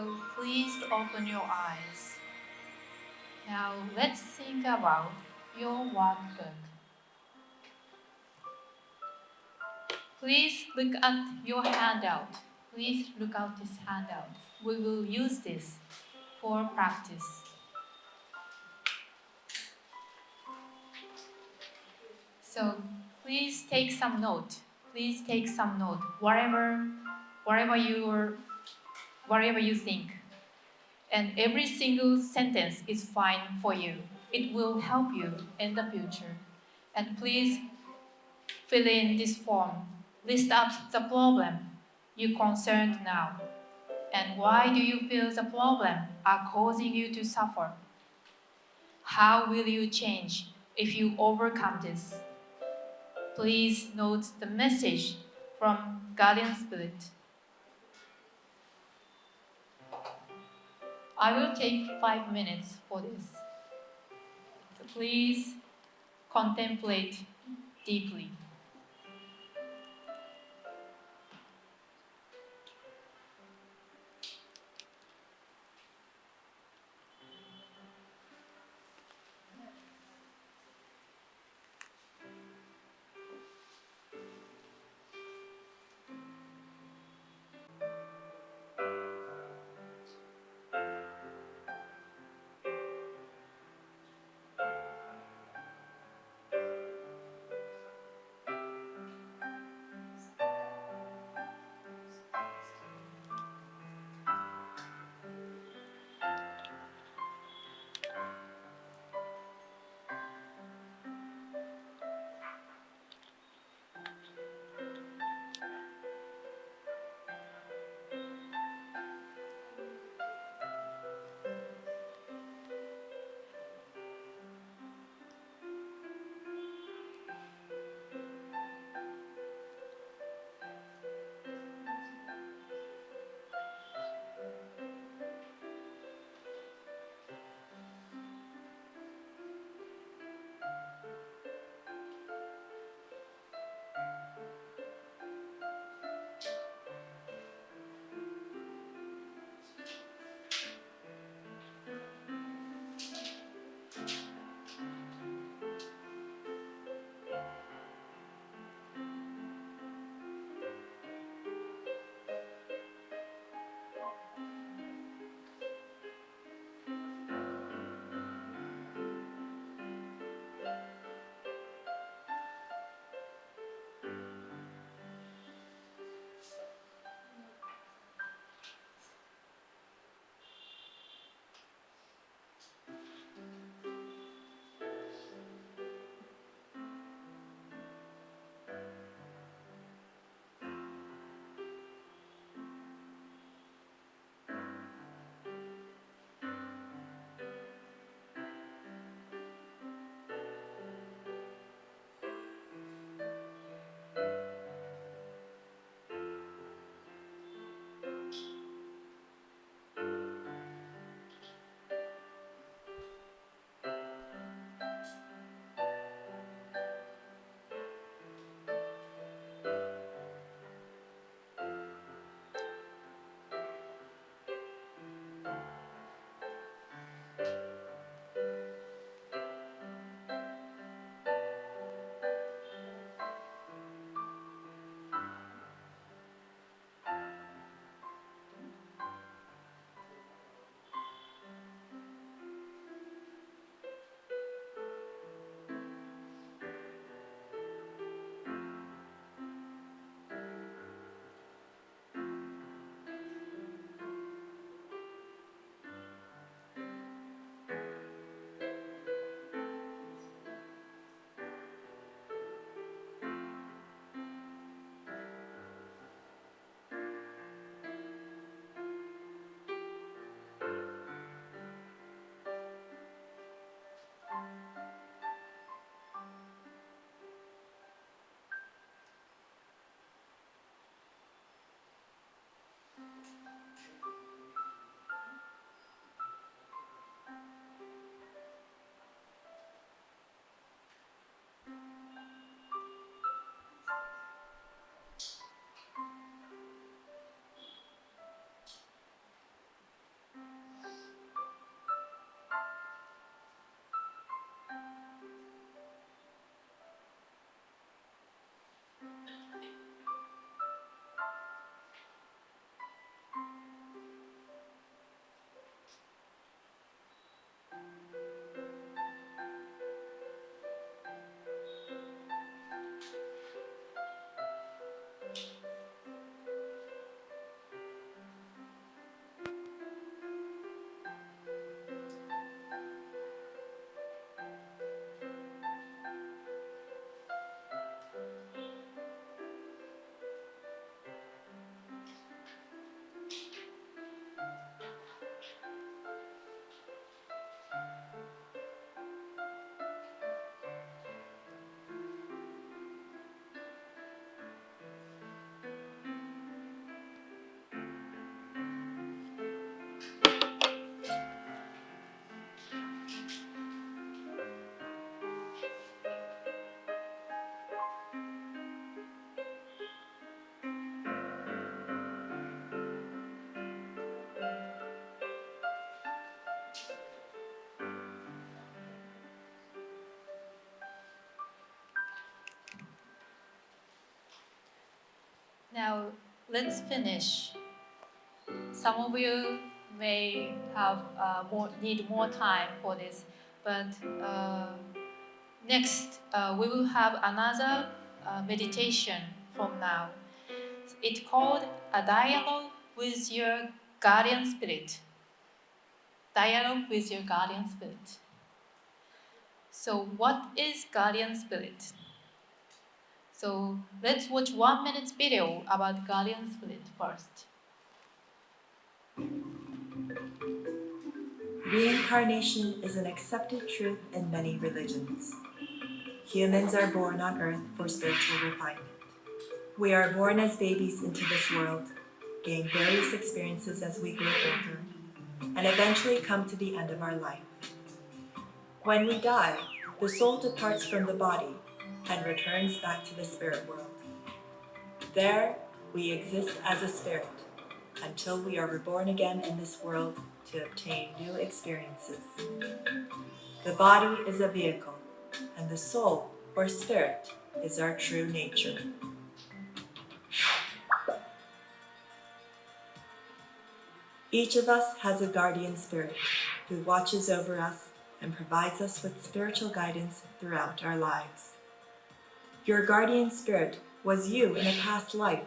So please open your eyes. Now let's think about your workbook. Please look at your handout. Please look at this handout. We will use this for practice. So please take some note. Please take some note. Whatever you think. And every single sentence is fine for you. It will help you in the future. And please fill in this form. List up the problem you're concerned now. And why do you feel the problem are causing you to suffer? How will you change if you overcome this? Please note the message from Guardian Spirit. I will take 5 minutes for this. So please contemplate deeply. Now, let's finish. Some of you may have need more time for this, but next we will have another meditation from now. It's called a dialogue with your guardian spirit. Dialogue with your guardian spirit. So, what is guardian spirit? So, let's watch 1 minute video about guardian spirit first. Reincarnation is an accepted truth in many religions. Humans are born on earth for spiritual refinement. We are born as babies into this world, gain various experiences as we grow older, and eventually come to the end of our life. When we die, the soul departs from the body and returns back to the spirit world. There, we exist as a spirit until we are reborn again in this world to obtain new experiences. The body is a vehicle, and the soul, or spirit, is our true nature. Each of us has a guardian spirit who watches over us and provides us with spiritual guidance throughout our lives. Your guardian spirit was you in a past life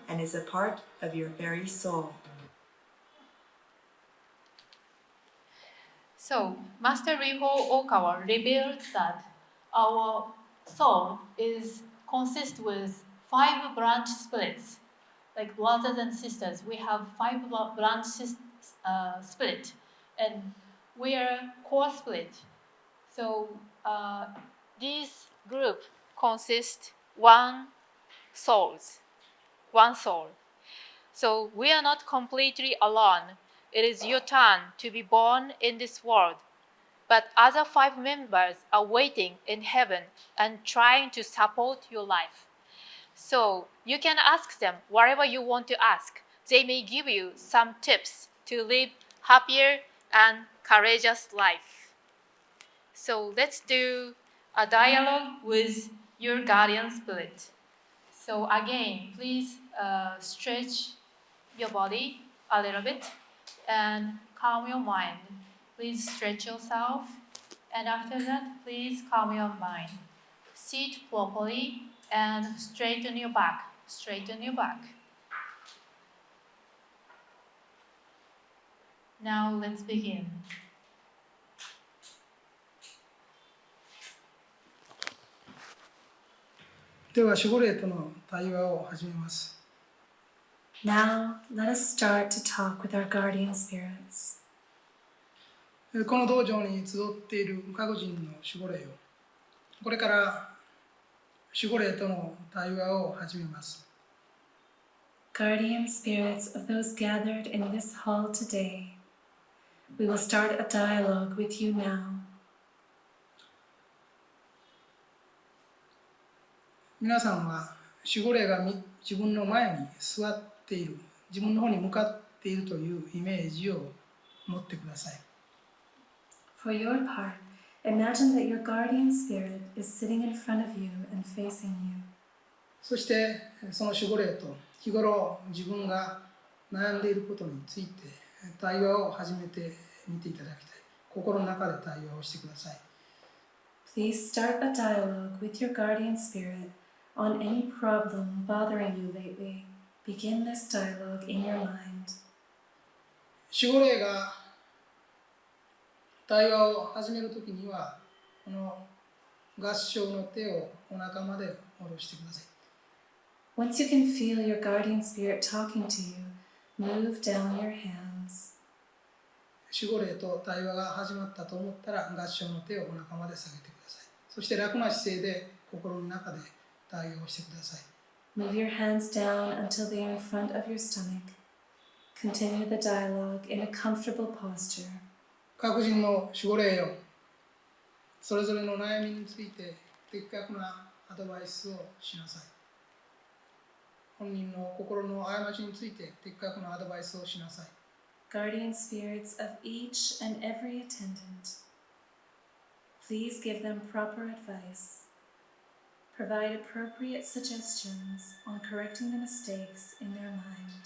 and is a part of your very soul. So, Master Riho Okawa revealed that our soul consists with 5 branch splits. Like brothers and sisters, we have 5 branch split, and we are core split. So, this group consists one soul. So we are not completely alone. It is your turn to be born in this world. But other 5 members are waiting in heaven and trying to support your life. So you can ask them whatever you want to ask. They may give you some tips to live happier and courageous life. So let's do a dialogue with your guardian spirit. So again, please stretch your body a little bit and calm your mind. Please stretch yourself, and after that, please calm your mind. Sit properly and straighten your back. Straighten your back. Now let's begin. Now, let us start to talk with our guardian spirits. この道場に集っている各人の守護霊よ、これから守護霊との対話を始めます。Guardian spirits of those gathered in this hall today, we will start a dialogue with you now. 皆さんは守護霊が自分の前に座っている、自分の方に向かっているというイメージを持ってください。For your part, imagine that your guardian spirit is sitting in front of you and facing you. そしてその守護霊と日頃自分が悩んでいることについて対話を始めてみていただきたい。心の中で対話をしてください。Please start a dialogue with your guardian spirit on any problem bothering you lately. Begin this dialogue in your mind. 守護霊が対話を始めるときには、この合掌の手をお腹まで下ろしてください。Once you can feel your guardian spirit talking to you, move down your hands. 守護霊と対話が始まったと思ったら、合掌の手をお腹まで下げてください。そして楽な姿勢で心の中で対話をしてください。Move your hands down until they are in front of your stomach. Continue the dialogue in a comfortable posture. 各人の守護霊よ、それぞれの悩みについて的確なアドバイスをしなさい。本人の心の過ちについて的確なアドバイスをしなさい。Guardian spirits of each and every attendant, please give them proper advice. Provide appropriate suggestions on correcting the mistakes in their mind.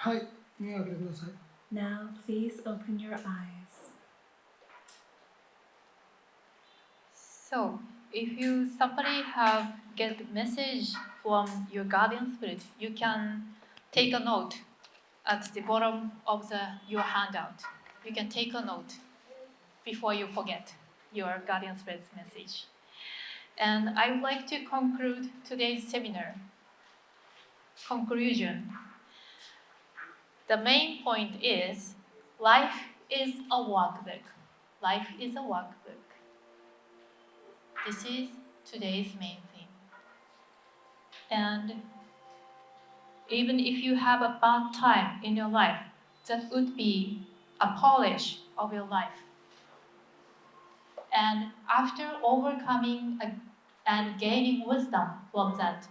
はい、目を開けてください。 Now, please open your eyes. So, if you somebody have get message from your guardian spirit, you can take a note at the bottom of your handout. You can take a note before you forget your guardian spirit's message. And I would like to conclude today's seminar. Conclusion. The main point is life is a workbook. Life is a workbook. This is today's main theme. And even if you have a bad time in your life, that would be a polish of your life. And after overcoming and gaining wisdom from that,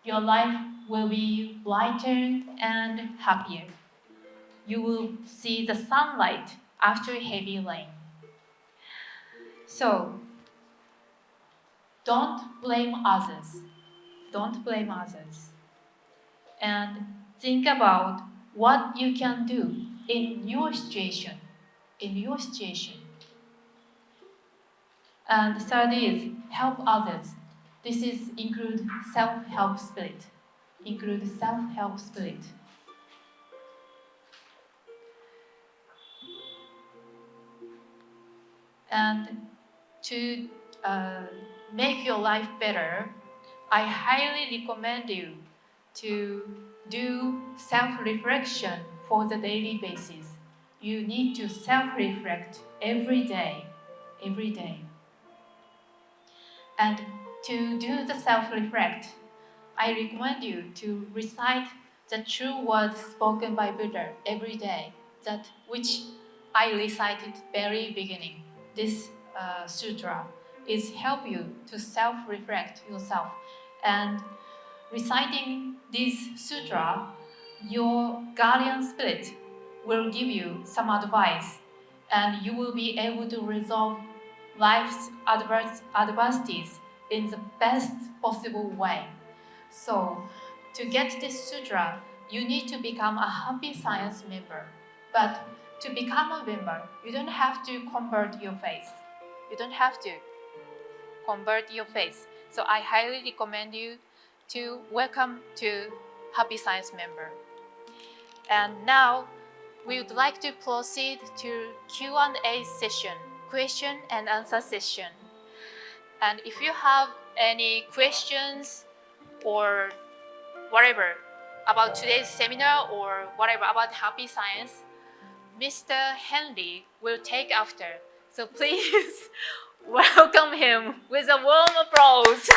your life will be lighter and happier. You will see the sunlight after heavy rain. So, don't blame others. Don't blame others. And think about what you can do in your situation. In your situation. And third is help others. This is include self-help spirit. Include self-help spirit. And to make your life better, I highly recommend you to do self-reflection for the daily basis. You need to self-reflect every day. And to do the self-reflect, I recommend you to recite the true words spoken by Buddha every day, that which I recited very beginning. This sutra is help you to self-reflect yourself. And reciting this sutra, your guardian spirit will give you some advice, and you will be able to resolve life's adversities in the best possible way. So, to get this sutra, you need to become a Happy Science member. But to become a member, you don't have to convert your faith. You don't have to convert your faith. So I highly recommend you to welcome to Happy Science member. And now we would like to proceed to Q&A session, question and answer session. And if you have any questions or whatever about today's seminar or whatever about Happy Science, Mr. Henry will take after. So please welcome him with a warm applause.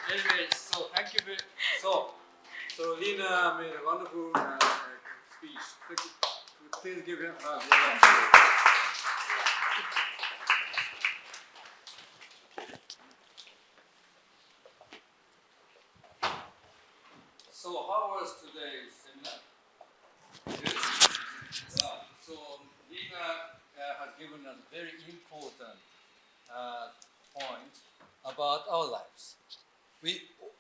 Anyway, so thank you very so Lina made a wonderful speech. Thank you. Please give him a So how was today's seminar? Good. So Lina has given us very important point about our lives.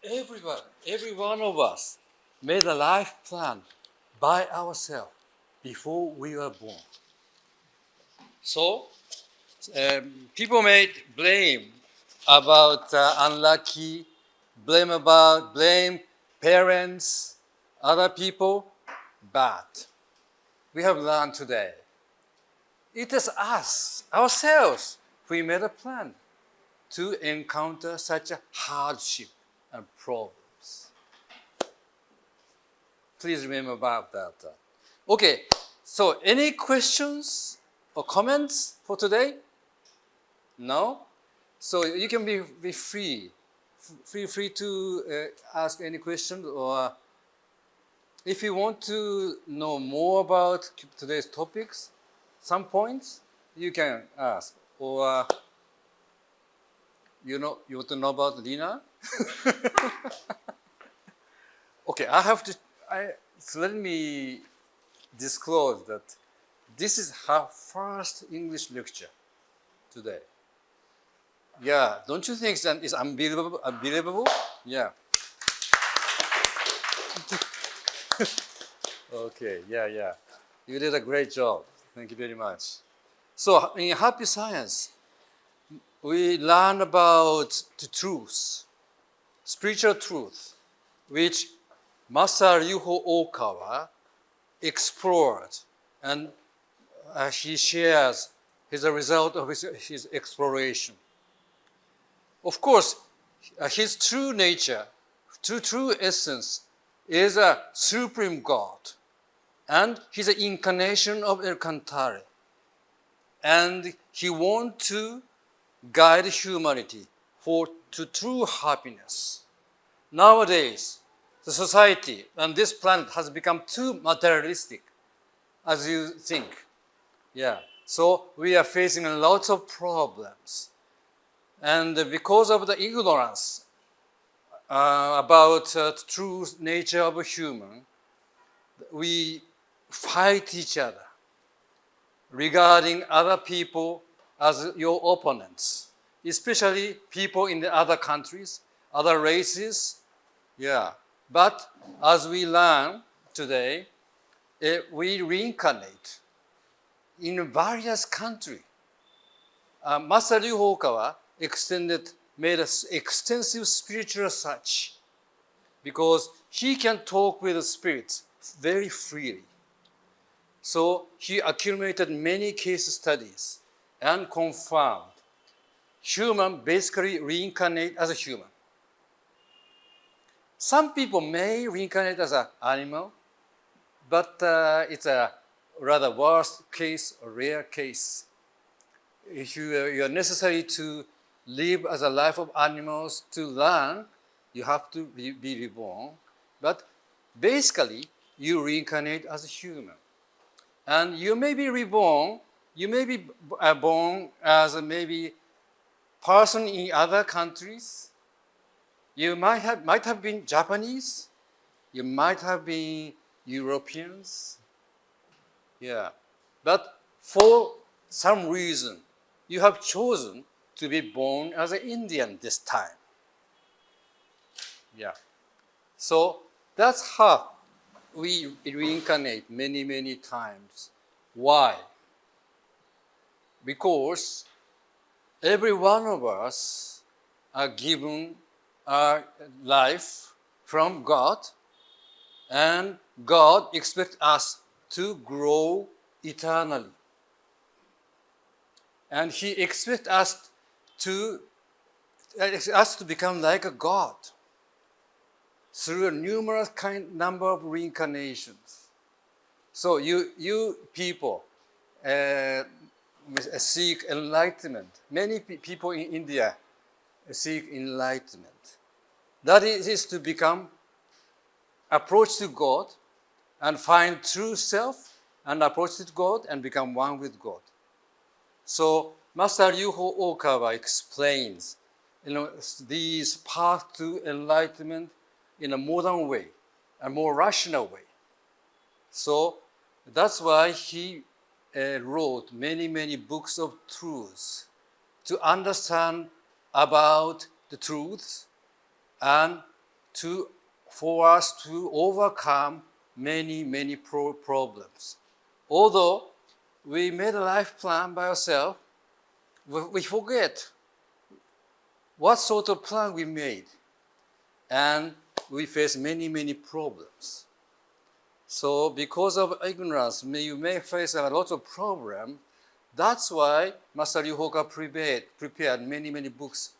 Every one of us made a life plan by ourselves before we were born. So people made blame about unlucky, blame parents, other people, but we have learned today. It is us, ourselves, who made a plan to encounter such a hardship and problems. Please remember about that. Okay, so any questions or comments for today? No? So you can be free to ask any questions, or if you want to know more about today's topics, some points, you can ask. Or you want to know about Lina? Okay, so let me disclose that this is her first English lecture today. Yeah, don't you think that is unbelievable? Yeah. Okay, yeah. You did a great job. Thank you very much. So in Happy Science, we learn about the truth, spiritual truth, which Master Ryuho Okawa explored, and he shares his result of his exploration. Of course, his true nature, true essence, is a supreme God, and he's an incarnation of El Cantare, and he wants to guide humanity to true happiness. Nowadays, the society and this planet has become too materialistic, as you think. Yeah. So we are facing lots of problems. And because of the ignorance about the true nature of a human, we fight each other regarding other people as your opponents, especially people in the other countries, other races. Yeah. But as we learn today, we reincarnate in various countries. Master Ryu Hokawa made an extensive spiritual search because he can talk with the spirits very freely. So he accumulated many case studies and confirmed human basically reincarnate as a human. Some people may reincarnate as an animal, but it's a rather worst case or rare case. If you are necessary to live as a life of animals to learn, you have to be reborn. But basically, you reincarnate as a human. And you may be reborn, you may be born as a maybe person in other countries. You might have been Japanese, you might have been Europeans. Yeah. But for some reason, you have chosen to be born as an Indian this time. Yeah. So that's how we reincarnate many, many times. Why? Because every one of us are given our life from God, and God expects us to grow eternally. And He expects us to become like a God through a numerous number of reincarnations. So you people seek enlightenment. Many people in India seek enlightenment. That is to become approach to God and find true self and approach to God and become one with God. So Master Ryuho Okawa explains, these paths to enlightenment in a modern way, a more rational way. So that's why he wrote many, many books of truths to understand about the truths and for us to overcome many, many problems. Although we made a life plan by ourselves, we forget what sort of plan we made. And we face many, many problems. So because of ignorance, you may face a lot of problems. That's why Master Ryu Hoka prepared many, many books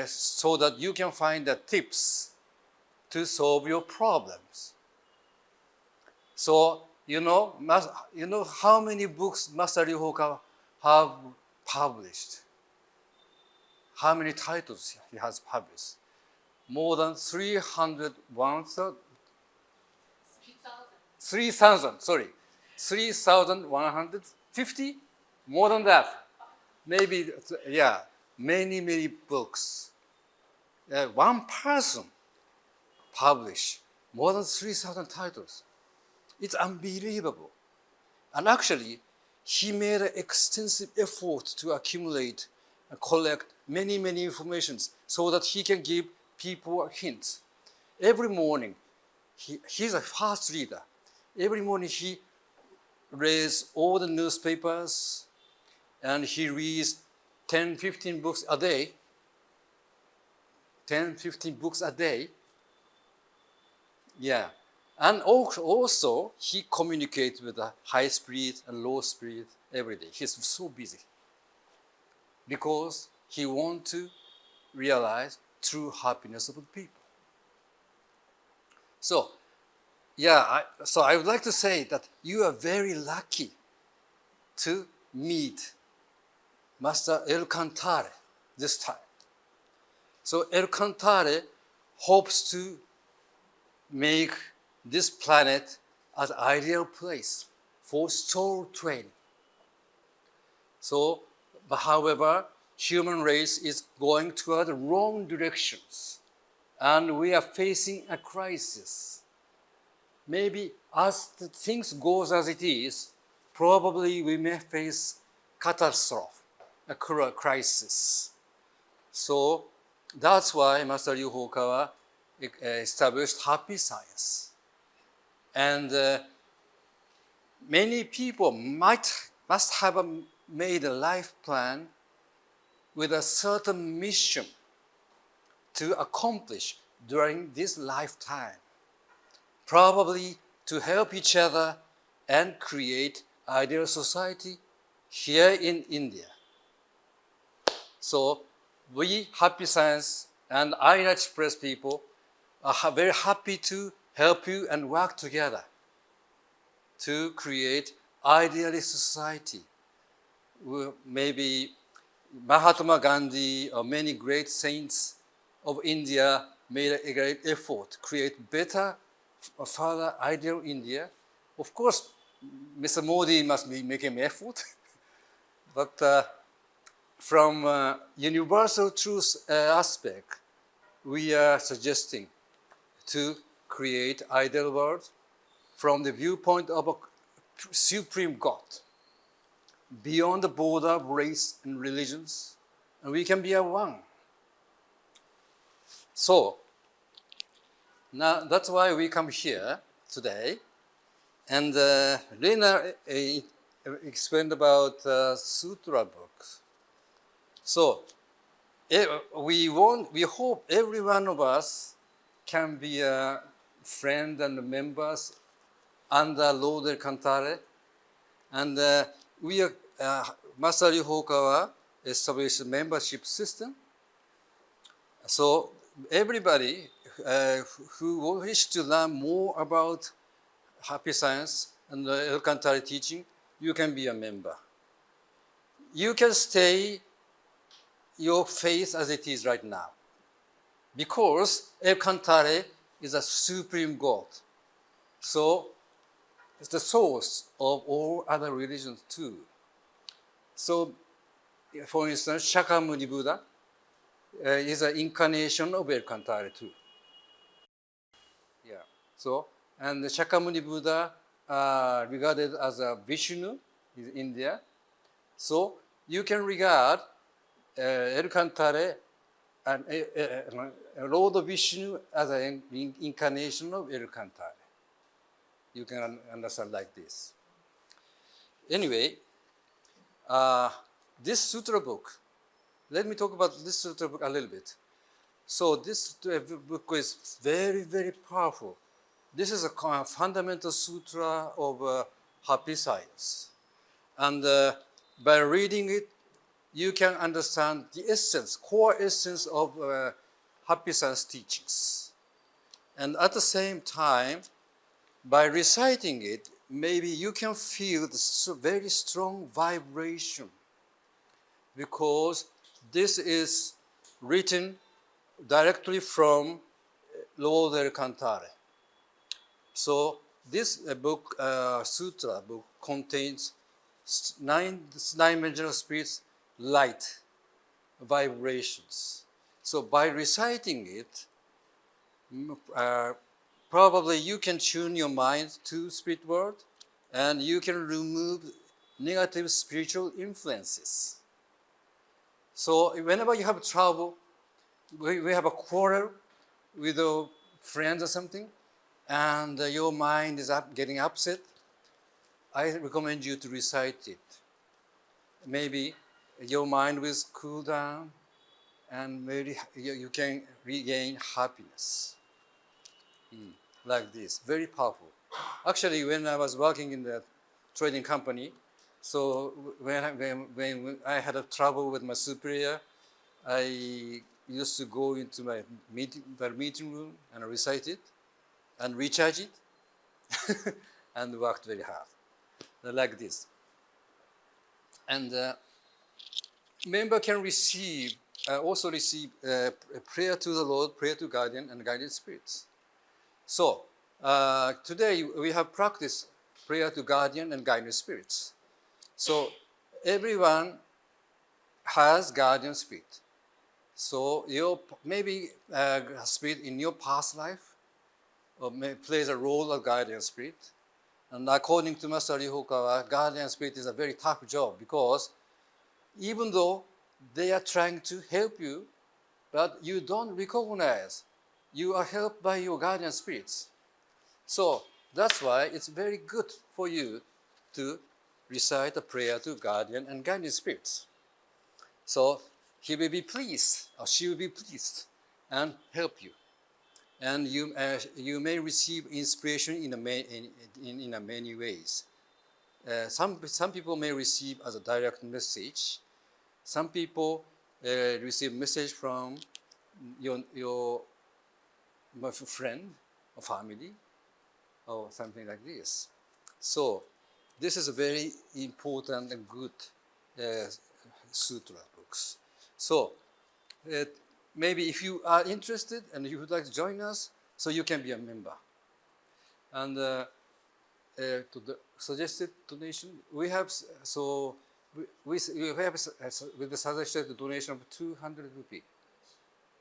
so that you can find the tips to solve your problems. So, you know how many books Master Ryu Hoka have published? How many titles he has published? More than 3,150? More than that. Maybe, yeah, many, many books. One person published more than 3,000 titles. It's unbelievable. And actually, he made an extensive effort to accumulate and collect many, many informations so that he can give people a hint. Every morning, he's a fast reader. Every morning he reads all the newspapers and he reads 10, 15 books a day. 10, 15 books a day. Yeah. And also he communicates with the high spirit and low spirit every day. He's so busy because he wants to realize true happiness of the people. So, yeah, so I would like to say that you are very lucky to meet Master El Cantare this time. So El Cantare hopes to make this planet an ideal place for soul training. So, but however, human race is going toward the wrong directions, and we are facing a crisis. Maybe as the things goes as it is, probably we may face catastrophe, a crisis. So that's why Master Ryu Hokawa established happy science. And many people must have made a life plan with a certain mission to accomplish during this lifetime. Probably to help each other and create ideal society here in India. So we, Happy Science and INA Express people, are very happy to help you and work together to create idealist society. Maybe Mahatma Gandhi or many great saints of India made a great effort to create better, further ideal India. Of course, Mr. Modi must be making an effort, but from universal truth aspect, we are suggesting to create ideal world from the viewpoint of a supreme God, beyond the border of race and religions, and we can be a one. So, now that's why we come here today, and Lena explained about Sutra books. So, we hope every one of us can be a friend and members under Lord El Cantare, and we are Master Ryu Hokawa established a membership system. So everybody who wish to learn more about happy science and El Cantare teaching, you can be a member. You can stay your faith as it is right now, because El Cantare is a supreme God. So it's the source of all other religions too. So, for instance, Shakyamuni Buddha is an incarnation of El Cantare too. Yeah. So, and the Shakyamuni Buddha regarded as a Vishnu in India. So you can regard El Cantare and Lord Vishnu as an incarnation of El Cantare. You can understand like this. Anyway, this sutra book, let me talk about this sutra book a little bit. So this book is very, very powerful. This is a fundamental sutra of happy science. And by reading it, you can understand the essence, core essence of happy science teachings. And at the same time, by reciting it, maybe you can feel the very strong vibration, because this is written directly from Lord El Cantare. So this book, sutra book, contains nine dimensional spirits light vibrations. So by reciting it, probably you can tune your mind to spirit world, and you can remove negative spiritual influences. So whenever you have trouble, we have a quarrel with a friend or something, and your mind is getting upset, I recommend you to recite it. Maybe your mind will cool down and maybe you can regain happiness. Like this, very powerful. Actually, when I was working in the trading company, so when I had a trouble with my superior, I used to go into my meeting room and recite it and recharge it and worked very hard, like this. And member can also receive a prayer to the Lord, prayer to guardian and guided spirits. So today we have practiced prayer to guardian and guided spirits. So everyone has guardian spirit. So your maybe spirit in your past life plays a role of guardian spirit. And according to Master Rihokawa, guardian spirit is a very tough job because even though they are trying to help you, but you don't recognize you are helped by your guardian spirits. So that's why it's very good for you to recite a prayer to guardian and guardian spirits. So he will be pleased, or she will be pleased, and help you. And you may receive inspiration in many ways. Some people may receive as a direct message. Some people receive message from your friend or family or something like this. So this is a very important and good sutra books. So maybe if you are interested and you would like to join us, so you can be a member. And to the suggested donation, we have we have with the suggested donation of 200 rupee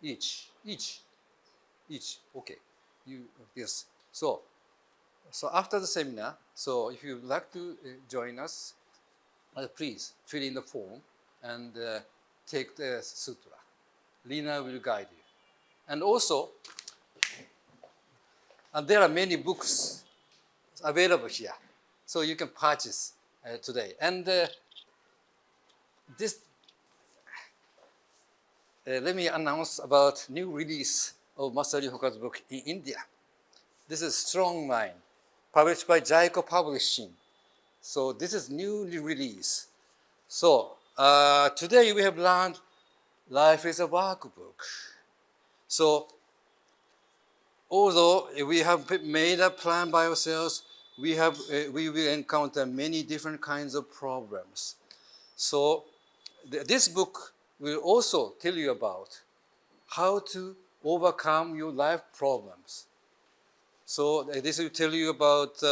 each. Okay, yes. So after the seminar, so if you would like to join us, please fill in the form and take the sutra. Lina will guide you. And also, there are many books available here, so you can purchase today. And this, let me announce about new release of Master Rihoka's book in India. This is Strong Mind, published by Jaiko Publishing. So this is newly released. So today we have learned life is a workbook. So although we have made a plan by ourselves, we will encounter many different kinds of problems. So this book will also tell you about how to overcome your life problems. So this will tell you about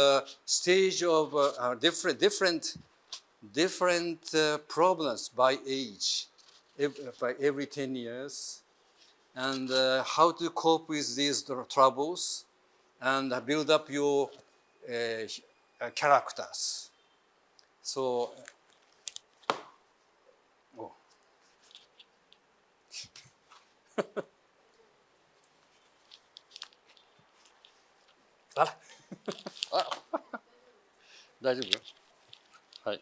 stage of different problems by age, by every 10 years, and how to cope with these troubles and build up your characters. So, oh. あら大丈夫？はい。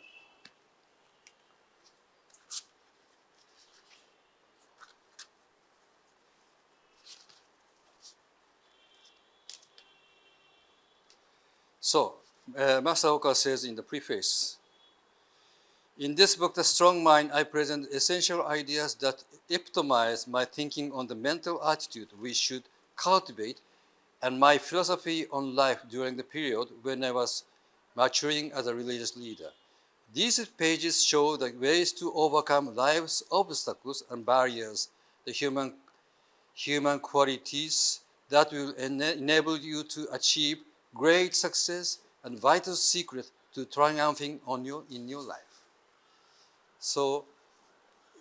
So, Master Oka says in the preface, in this book, The Strong Mind, I present essential ideas that epitomize my thinking on the mental attitude we should cultivate and my philosophy on life during the period when I was maturing as a religious leader. These pages show the ways to overcome life's obstacles and barriers, the human qualities that will enable you to achieve great success and vital secret to triumphing in your life. So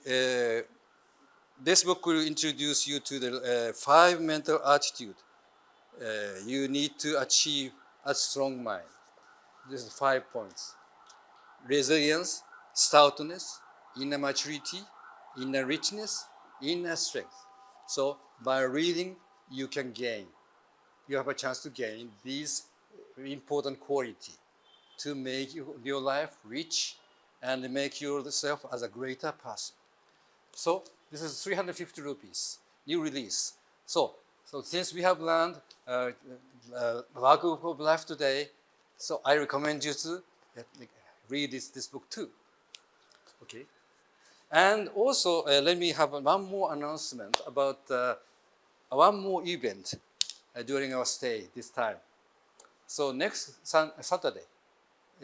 this book will introduce you to the 5 mental attitudes you need to achieve a strong mind. These are 5 points. Resilience, stoutness, inner maturity, inner richness, inner strength. So by reading, you can gain. you have a chance to gain these important quality to make your life rich and make yourself as a greater person. So this is 350 rupees, new release. So since we have learned workbook of life today, so I recommend you to read this book too. Okay. And also, let me have one more announcement about one more event during our stay this time. So next Saturday,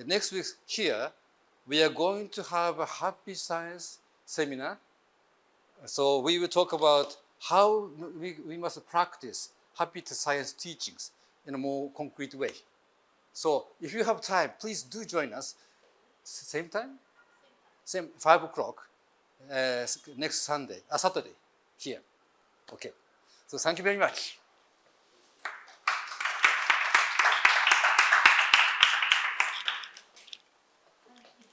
next week here, we are going to have a happy science seminar. So we will talk about how we must practice happy science teachings in a more concrete way. So if you have time, please do join us. Same time? Same 5 o'clock next Saturday here. Okay. So thank you very much.